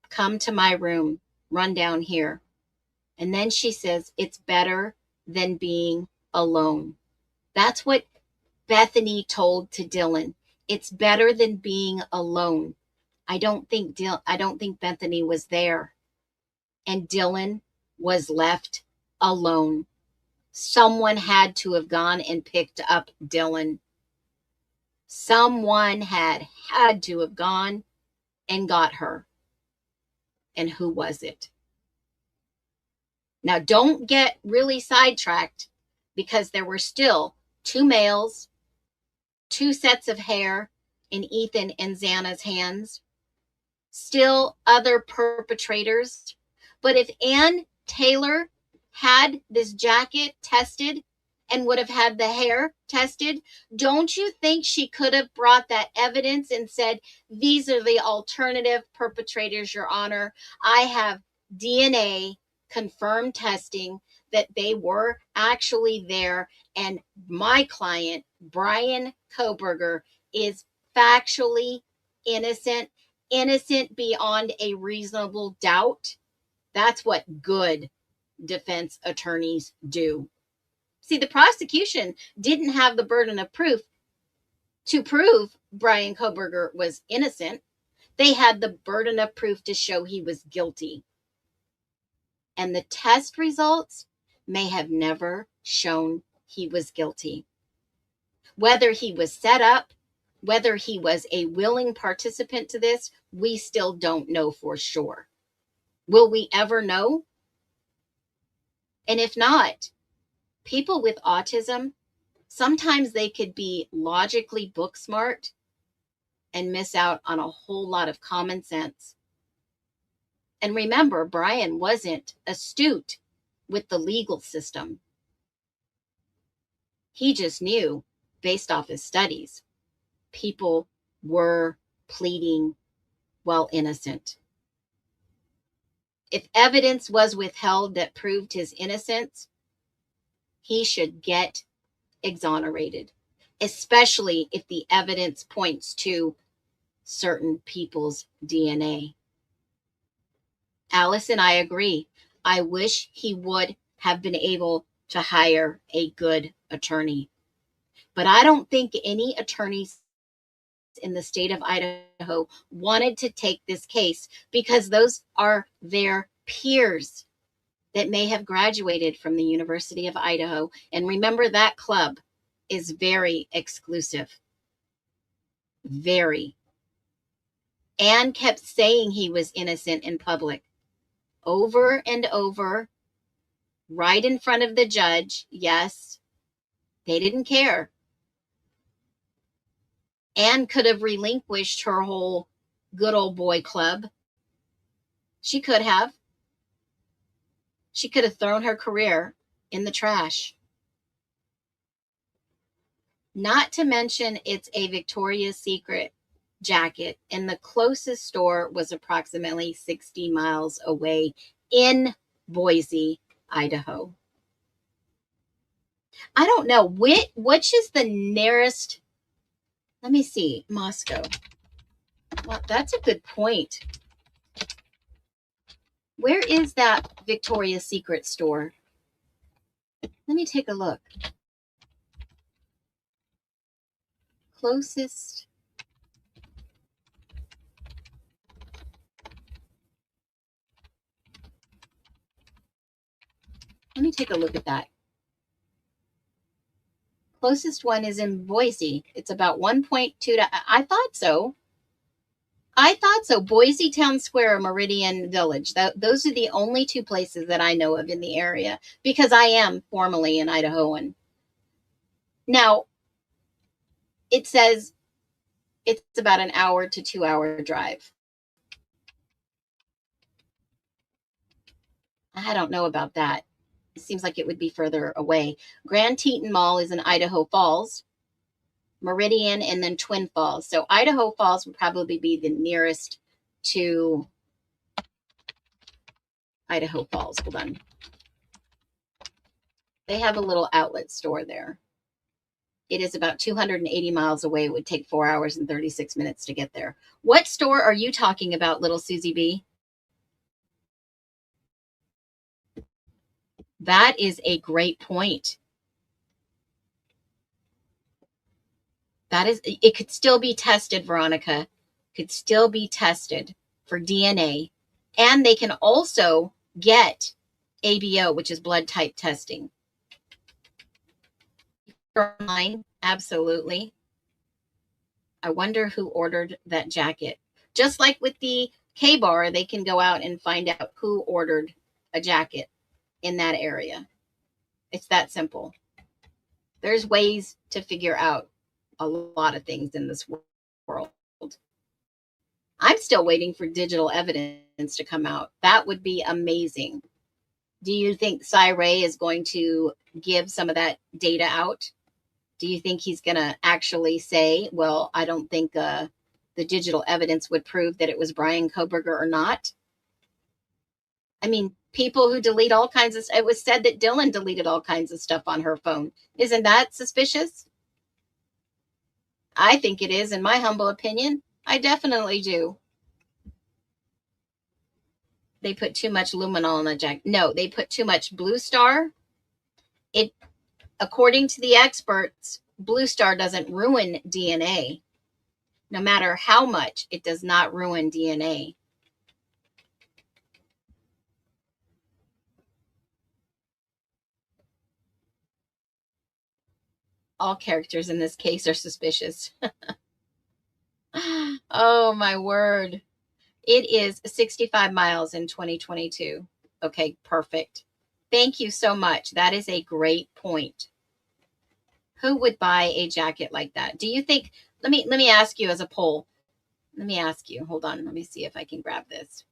Come to my room, run down here. And then she says, it's better than being alone. That's what Bethany told to Dylan. It's better than being alone. I don't think Bethany was there. And Dylan was left alone. Someone had to have gone and picked up Dylan. Someone had to have gone and got her. and who was it? Now, don't get really sidetracked, because there were still 2 males, 2 sets of hair in Ethan and Xana's hands, still other perpetrators. But if Ann Taylor had this jacket tested and would have had the hair tested, don't you think she could have brought that evidence and said, these are the alternative perpetrators, Your Honor. I have DNA confirmed testing that they were actually there, and my client, Brian Koberger, is factually innocent beyond a reasonable doubt. That's what good defense attorneys do. See, the prosecution didn't have the burden of proof to prove Brian Koberger was innocent. They had the burden of proof to show he was guilty. And the test results may have never shown he was guilty. Whether he was set up, whether he was a willing participant to this, we still don't know for sure. Will we ever know? And if not, people with autism, sometimes they could be logically book smart and miss out on a whole lot of common sense. And remember, Brian wasn't astute with the legal system. He just knew, based off his studies, people were pleading while innocent. If evidence was withheld that proved his innocence, he should get exonerated, especially if the evidence points to certain people's DNA. Alice and I agree. I wish he would have been able to hire a good attorney. But I don't think any attorneys in the state of Idaho wanted to take this case, because those are their peers that may have graduated from the University of Idaho. And remember, that club is very exclusive. Very. Anne kept saying he was innocent in public, over and over, right in front of the judge. Yes, they didn't care. Anne could have relinquished her whole good old boy club. She could have. She could have thrown her career in the trash. Not to mention, it's a Victoria's Secret jacket, and the closest store was approximately 60 miles away in Boise, Idaho. I don't know which is the nearest. Let me see. Moscow. Well, that's a good point. Where is that Victoria's Secret store? Let me take a look. Closest. Let me take a look at that. Closest one is in Boise. It's about 1.2. I thought so. Boise Town Square, Meridian Village. Those are the only 2 places that I know of in the area, because I am formally an Idahoan. Now, it says it's about an hour to 2-hour drive. I don't know about that. It seems like it would be further away. Grand Teton Mall is in Idaho Falls, Meridian, and then Twin Falls. So Idaho Falls would probably be the nearest to Idaho Falls. Hold on. They have a little outlet store there. It is about 280 miles away. It would take 4 hours and 36 minutes to get there. What store are you talking about, little Susie B? That is a great point. It could still be tested, Veronica. Could still be tested for DNA. And they can also get ABO, which is blood type testing. Online, absolutely. I wonder who ordered that jacket. Just like with the K-Bar, they can go out and find out who ordered a jacket in that area. It's that simple. There's ways to figure out a lot of things in this world. I'm still waiting for digital evidence to come out. That would be amazing. Do you think Cy is going to give some of that data out? Do you think he's going to actually say, well, I don't think the digital evidence would prove that it was Brian Koberger or not? I mean, people who delete all kinds of, it was said that Dylan deleted all kinds of stuff on her phone. Isn't that suspicious? I think it is, in my humble opinion. I definitely do. They put too much luminol in the jacket. No, they put too much Blue Star. It, according to the experts, Blue Star doesn't ruin DNA. No matter how much, it does not ruin DNA. All characters in this case are suspicious. Oh, my word. It is 65 miles in 2022. Okay, perfect. Thank you so much. That is a great point. Who would buy a jacket like that? Do you think, let me ask you as a poll. Let me ask you. Hold on. Let me see if I can grab this.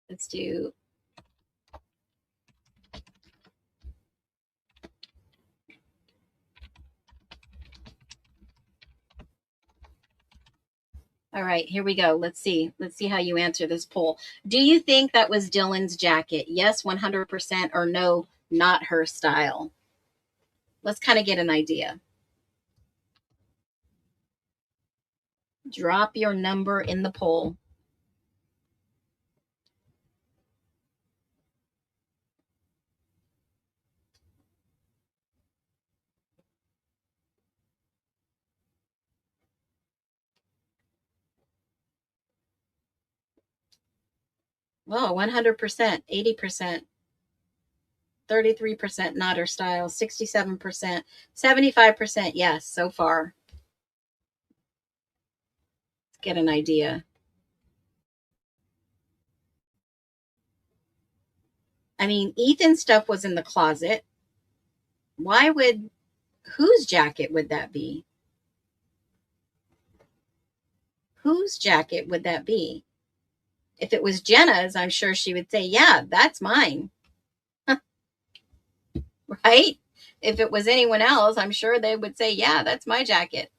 Let's do. All right, here we go. Let's see. Let's see how you answer this poll. Do you think that was Dylan's jacket? Yes, 100%, or no, not her style? Let's kind of get an idea. Drop your number in the poll. Well, 100%, 80%, 33% not her style, 67%, 75% yes so far. Let's get an idea. I mean, Ethan's stuff was in the closet. Whose jacket would that be? Whose jacket would that be? If it was Jenna's, I'm sure she would say, yeah, that's mine. Right? If it was anyone else, I'm sure they would say, yeah, that's my jacket.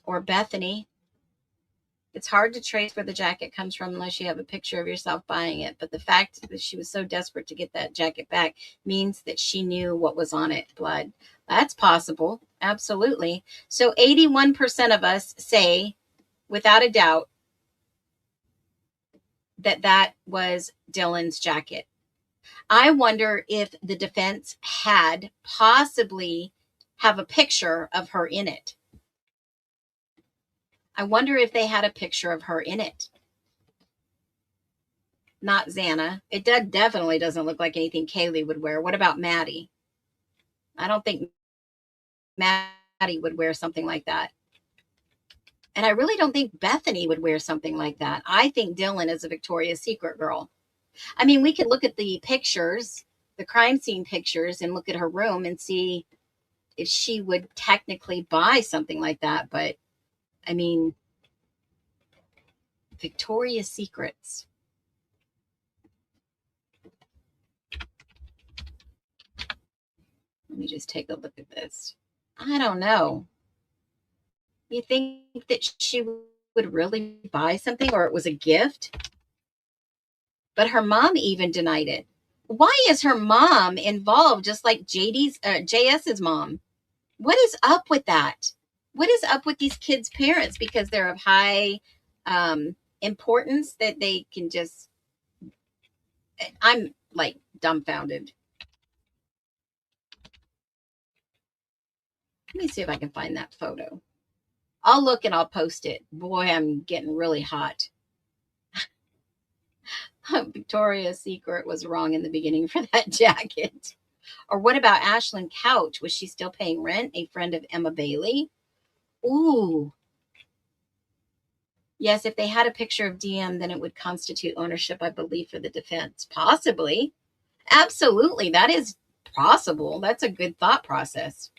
Or Bethany. It's hard to trace where the jacket comes from unless you have a picture of yourself buying it. But the fact that she was so desperate to get that jacket back means that she knew what was on it, blood. That's possible. Absolutely. So 81% of us say, without a doubt, that was Dylan's jacket. I wonder if the defense had possibly have a picture of her in it. I wonder if they had a picture of her in it. Not Xana. It definitely doesn't look like anything Kaylee would wear. What about Maddie? I don't think Maddie would wear something like that. And I really don't think Bethany would wear something like that. I think Dylan is a Victoria's Secret girl. I mean, we could look at the pictures, the crime scene pictures, and look at her room and see if she would technically buy something like that. But, I mean, Victoria's Secrets. Let me just take a look at this. I don't know. You think that she would really buy something, or it was a gift? But her mom even denied it. Why is her mom involved just like JS's mom? What is up with that? What is up with these kids' parents? Because they're of high importance that they can just... I'm like dumbfounded. Let me see if I can find that photo. I'll look and I'll post it. Boy, I'm getting really hot. Victoria's Secret was wrong in the beginning for that jacket. Or what about Ashlyn Couch? Was she still paying rent? A friend of Emma Bailey? Ooh. Yes, if they had a picture of DM, then it would constitute ownership, I believe, for the defense. Possibly. Absolutely. That is possible. That's a good thought process.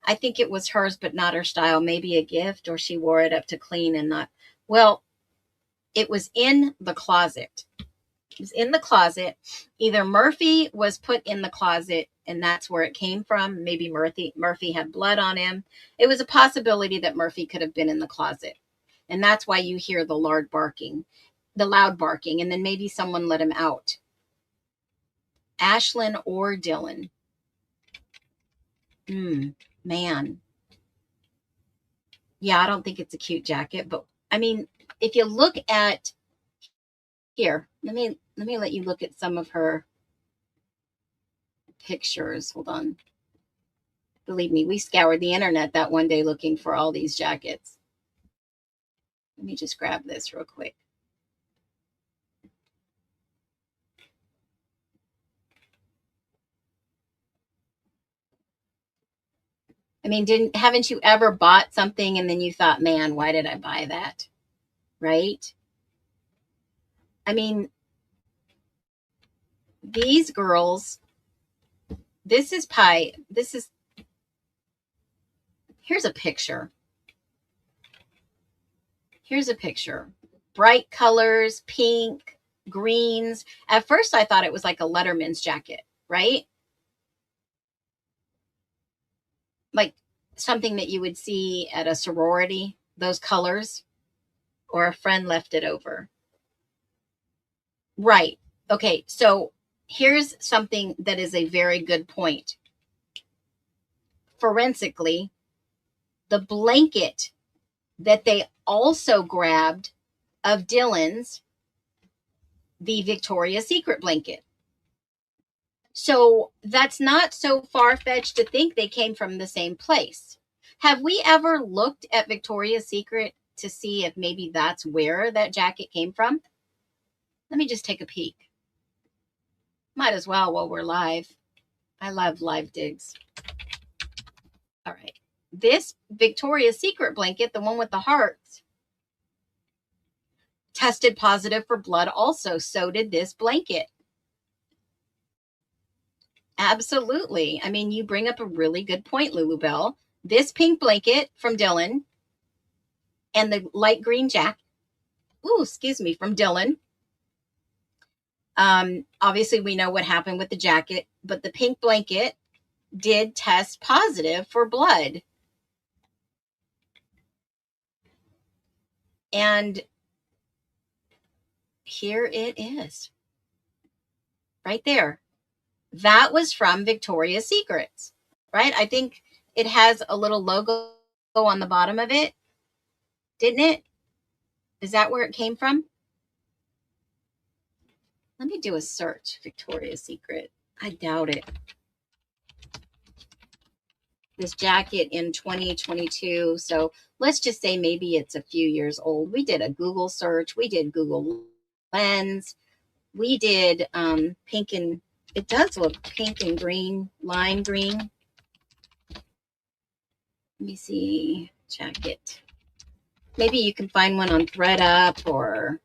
I think it was hers, but not her style. Maybe a gift, or she wore it up to clean and not. Well, it was in the closet. It was in the closet. Either Murphy was put in the closet and that's where it came from. Maybe Murphy had blood on him. It was a possibility that Murphy could have been in the closet. And that's why you hear the loud barking, and then maybe someone let him out. Ashlyn or Dylan. Man. Yeah, I don't think it's a cute jacket, but I mean, if you look at here, let me let you look at some of her pictures. Hold on. Believe me, we scoured the internet that one day looking for all these jackets. Let me just grab this real quick. I mean, haven't you ever bought something and then you thought, man, why did I buy that? Right? I mean, these girls, here's a picture. Here's a picture. Bright colors, pink, greens. At first, I thought it was like a Letterman's jacket, right? Like something that you would see at a sorority, those colors, or a friend left it over. Right. Okay. So here's something that is a very good point. Forensically, the blanket that they also grabbed of Dylan's, the Victoria's Secret blanket. So that's not so far-fetched to think they came from the same place. Have we ever looked at Victoria's Secret to see if maybe that's where that jacket came from? Let me just take a peek. Might as well while we're live. I love live digs. All right. This Victoria's Secret blanket, the one with the hearts, tested positive for blood also. So did this blanket. Absolutely. I mean, you bring up a really good point, Lulu Bell. This pink blanket from Dylan and the light green jacket, from Dylan. Obviously, we know what happened with the jacket, but the pink blanket did test positive for blood. And here it is. Right there. That was from Victoria's Secrets, right? I think it has a little logo on the bottom of it. Didn't it? Is that where it came from? Let me do a search, Victoria's Secret. I doubt it. This jacket in 2022. So let's just say maybe it's a few years old. We did a Google search. We did Google Lens. We did pink and, it does look pink and green, lime green. Let me see, jacket. Maybe you can find one on ThreadUp, or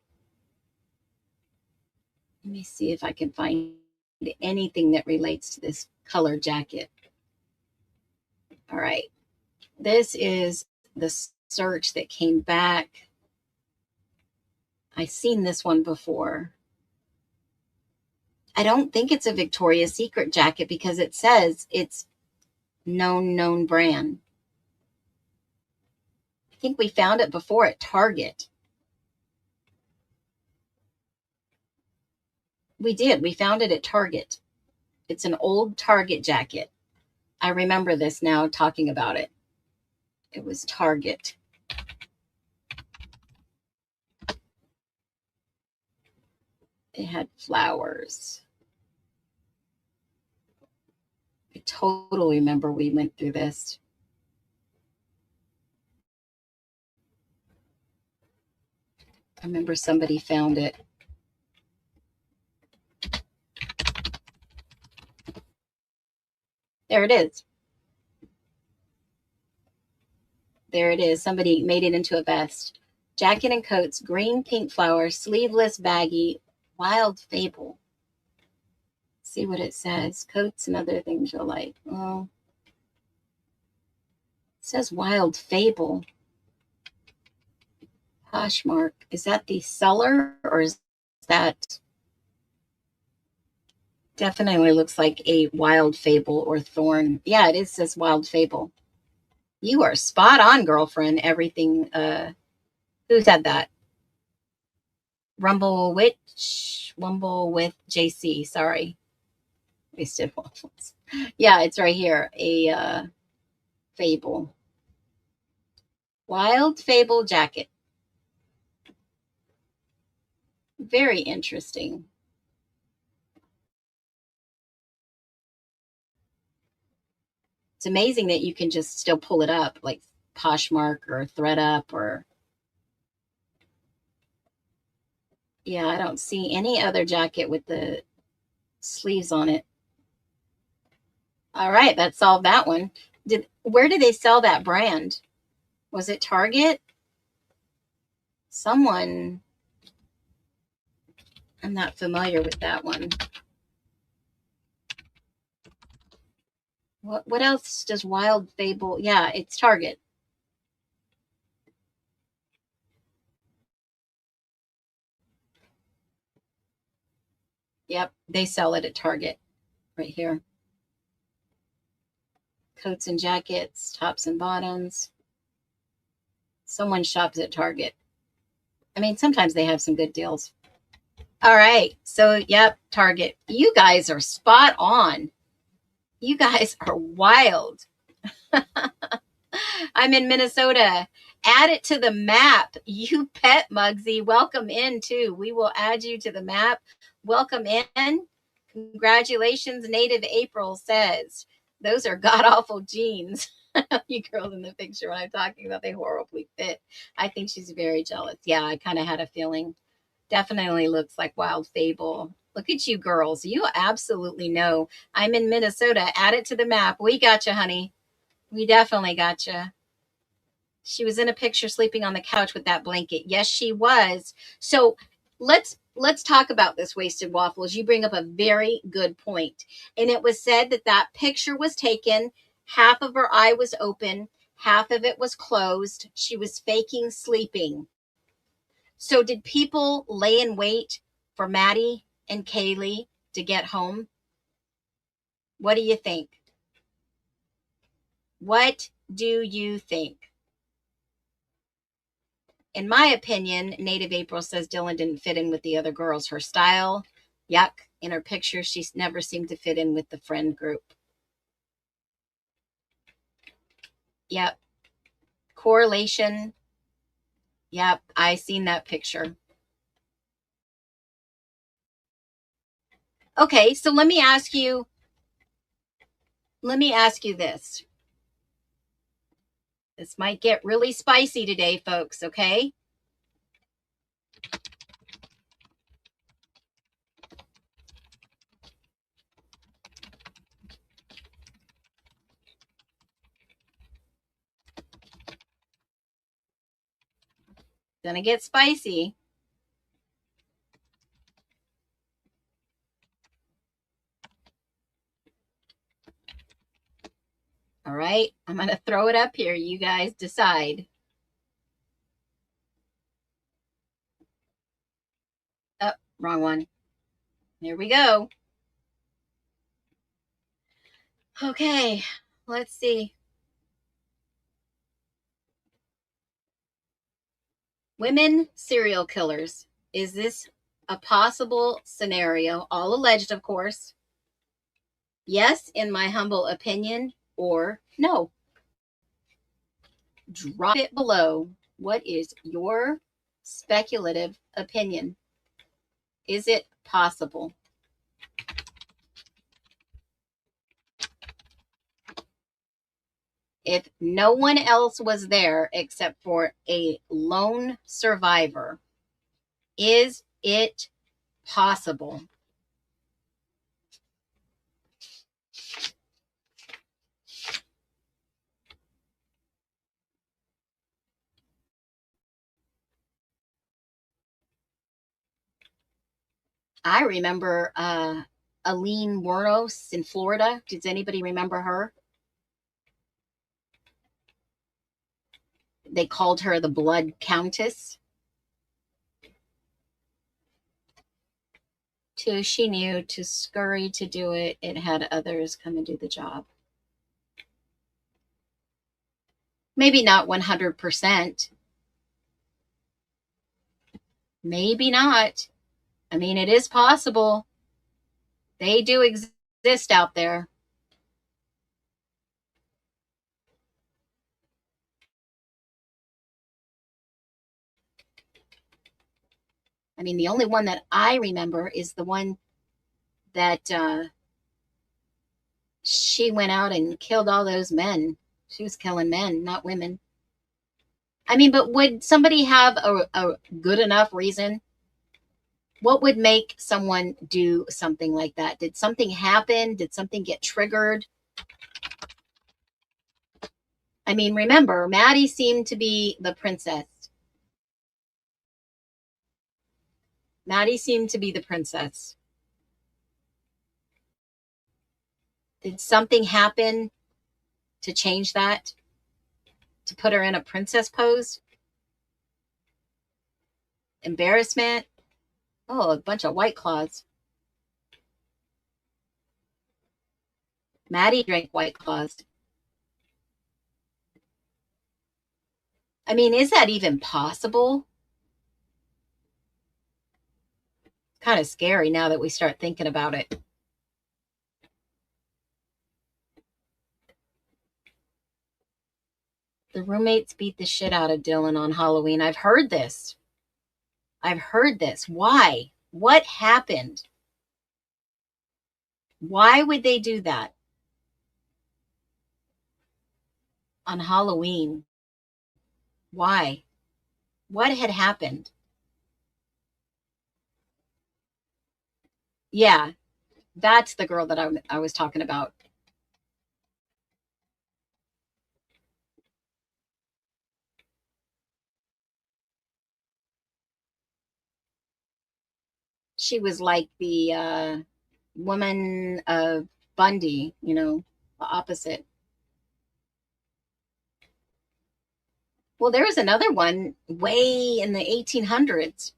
let me see if I can find anything that relates to this color jacket. All right. This is the search that came back. I've seen this one before. I don't think it's a Victoria's Secret jacket because it says it's known brand. I think we found it before at Target. We did. We found it at Target. It's an old Target jacket. I remember this now talking about it. It was Target. It had flowers. I totally remember we went through this. I remember somebody found it. There it is. There it is. Somebody made it into a vest. Jacket and coats, green, pink flowers, sleeveless, baggy, wild fable. See what it says. Coats and other things you'll like. Oh, it says wild fable. Poshmark. Is that the seller or is that definitely looks like a wild fable or thorn? Yeah, it is, says wild fable. You are spot on, girlfriend. Everything. Who said that? Rumble with JC. Sorry. Wasted waffles. Yeah, it's right here. A fable. Wild fable jacket. Very interesting. It's amazing that you can just still pull it up like Poshmark or ThreadUp or. Yeah, I don't see any other jacket with the sleeves on it. All right, that solved that one. Where did they sell that brand? Was it Target? Someone. I'm not familiar with that one. What else does Wild Fable? Yeah, it's Target. Yep, they sell it at Target right here. Coats and jackets, tops and bottoms. Someone shops at Target. I mean, sometimes they have some good deals. All right. So, yep, Target. You guys are spot on. You guys are wild. I'm in Minnesota. Add it to the map. You pet Muggsy. Welcome in, too. We will add you to the map. Welcome in. Congratulations, Native April says. Those are god-awful jeans. You girls in the picture when I'm talking about, they horribly fit. I think she's very jealous. Yeah, I kind of had a feeling. Definitely looks like Wild Fable. Look at you girls. You absolutely know. I'm in Minnesota. Add it to the map. We got you, honey. We definitely got you. She was in a picture sleeping on the couch with that blanket. Yes, she was. So let's talk about this, Wasted Waffles. You bring up a very good point. And it was said that that picture was taken, half of her eye was open, half of it was closed. She was faking sleeping. So did people lay in wait for Maddie and Kaylee to get home? What do you think? What do you think? In my opinion, Native April says Dylan didn't fit in with the other girls. Her style, yuck. In her picture, she never seemed to fit in with the friend group. Yep. Correlation. Yep. I seen that picture. Okay, so let me ask you this. This might get really spicy today, folks, okay? Gonna get spicy. All right, I'm gonna throw it up here. You guys decide. Oh, wrong one. Here we go. Okay, let's see. Women serial killers. Is this a possible scenario? All alleged, of course. Yes, in my humble opinion, or no. Drop it below. What is your speculative opinion? Is it possible? If no one else was there except for a lone survivor, is it possible? I remember Aline Wuornos in Florida. Does anybody remember her? They called her the Blood Countess. She knew to scurry to do it. It had others come and do the job. Maybe not 100%. Maybe not. I mean, it is possible. They do exist out there. I mean, the only one that I remember is the one that she went out and killed all those men. She was killing men, not women. I mean, but would somebody have a good enough reason? What would make someone do something like that? Did something happen? Did something get triggered? I mean, remember, Maddie seemed to be the princess. Maddie seemed to be the princess. Did something happen to change that? To put her in a princess pose? Embarrassment? Oh, a bunch of White Claws. Maddie drank White Claws. I mean, is that even possible? Kind of scary now that we start thinking about it. The roommates beat the shit out of Dylan on Halloween. I've heard this. Why? What happened? Why would they do that on Halloween? Why? What had happened? Yeah, that's the girl that I was talking about. She was like the woman of Bundy, the opposite. Well, there was another one way in the 1800s.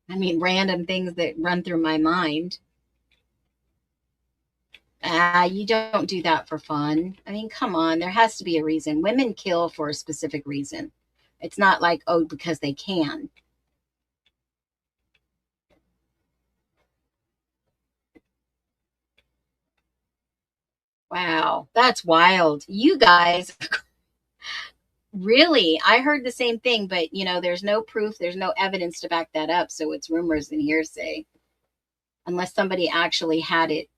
I mean, random things that run through my mind. You don't do that for fun. I mean, come on, there has to be a reason. Women kill for a specific reason. It's not like, oh, because they can. Wow, that's wild. You guys, really, I heard the same thing, but there's no proof, there's no evidence to back that up. So it's rumors and hearsay. Unless somebody actually had it,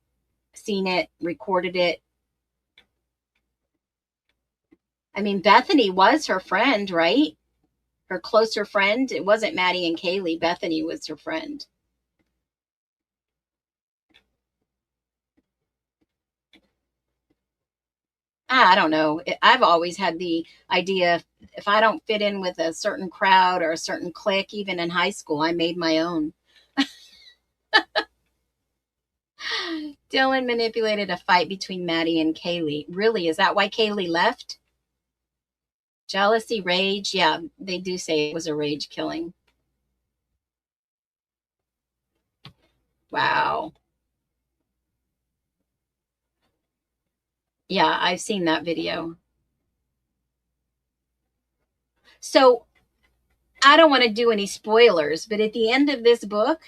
seen it, recorded it. I mean, Bethany was her friend, right? Her closer friend. It wasn't Maddie and Kaylee. Bethany was her friend. I don't know. I've always had the idea if I don't fit in with a certain crowd or a certain clique, even in high school, I made my own. Dylan manipulated a fight between Maddie and Kaylee. Really? Is that why Kaylee left? Jealousy, rage. Yeah, they do say it was a rage killing. Wow. Yeah, I've seen that video. So I don't want to do any spoilers, but at the end of this book,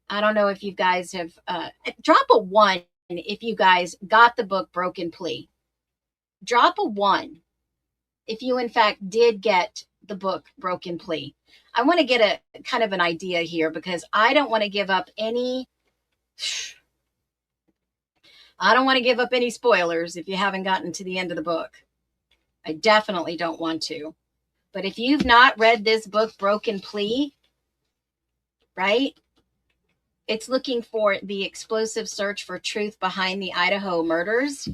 I don't know if you guys have, drop a 1 if you guys got the book Broken Plea. Drop a 1 if you, in fact, did get the book Broken Plea. I want to get a kind of an idea here because I don't want to give up any spoilers if you haven't gotten to the end of the book. I definitely don't want to. But if you've not read this book, Broken Plea, right? It's looking for the explosive search for truth behind the Idaho murders.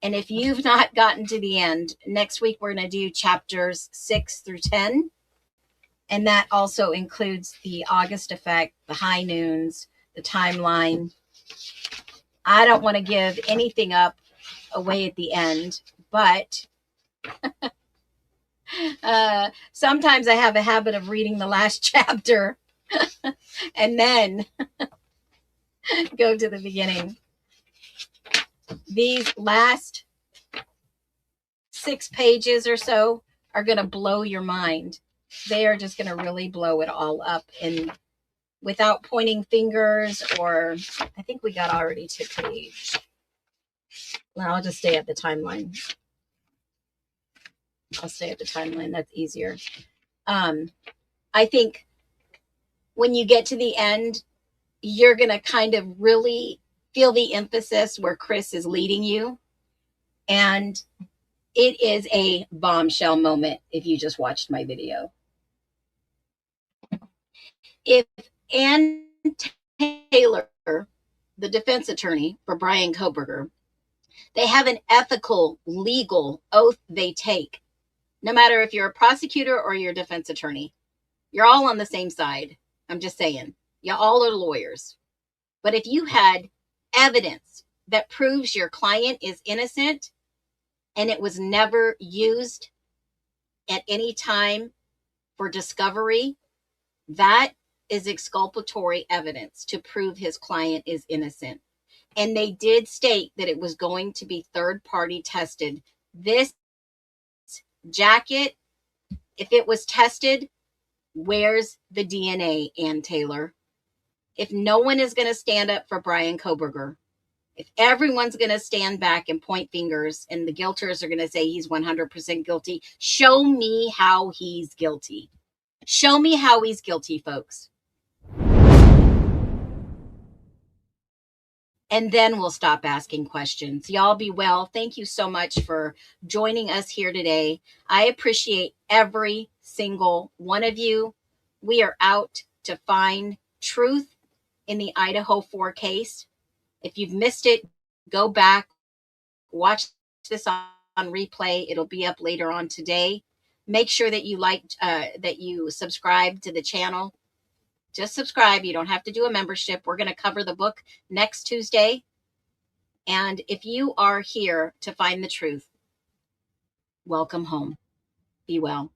And if you've not gotten to the end, next week we're going to do chapters 6 through 10. And that also includes the August effect, the high noons, the timeline. I don't want to give anything up away at the end, but sometimes I have a habit of reading the last chapter and then go to the beginning. These last 6 pages or so are going to blow your mind. They are just going to really blow it all up, and without pointing fingers, or I think we got already to page. Well, I'll just stay at the timeline. I'll stay at the timeline. That's easier. I think when you get to the end, you're going to kind of really feel the emphasis where Chris is leading you. And it is a bombshell moment if you just watched my video. If Ann Taylor, the defense attorney for Brian Kohberger, they have an ethical, legal oath they take. No matter if you're a prosecutor or you're a defense attorney, you're all on the same side. I'm just saying, you all are lawyers. But if you had evidence that proves your client is innocent and it was never used at any time for discovery, that is exculpatory evidence to prove his client is innocent. And they did state that it was going to be third-party tested. This jacket, if it was tested, where's the DNA, Ann Taylor? If no one is going to stand up for Brian Kohberger, if everyone's going to stand back and point fingers and the guilters are going to say he's 100% guilty, show me how he's guilty. Show me how he's guilty, folks. And then we'll stop asking questions. Y'all be well. Thank you so much for joining us here today. I appreciate every single one of you. We are out to find truth in the Idaho 4 case. If you've missed it, go back, watch this on replay. It'll be up later on today. Make sure that you subscribe to the channel. Just subscribe. You don't have to do a membership. We're going to cover the book next Tuesday. And if you are here to find the truth, welcome home. Be well.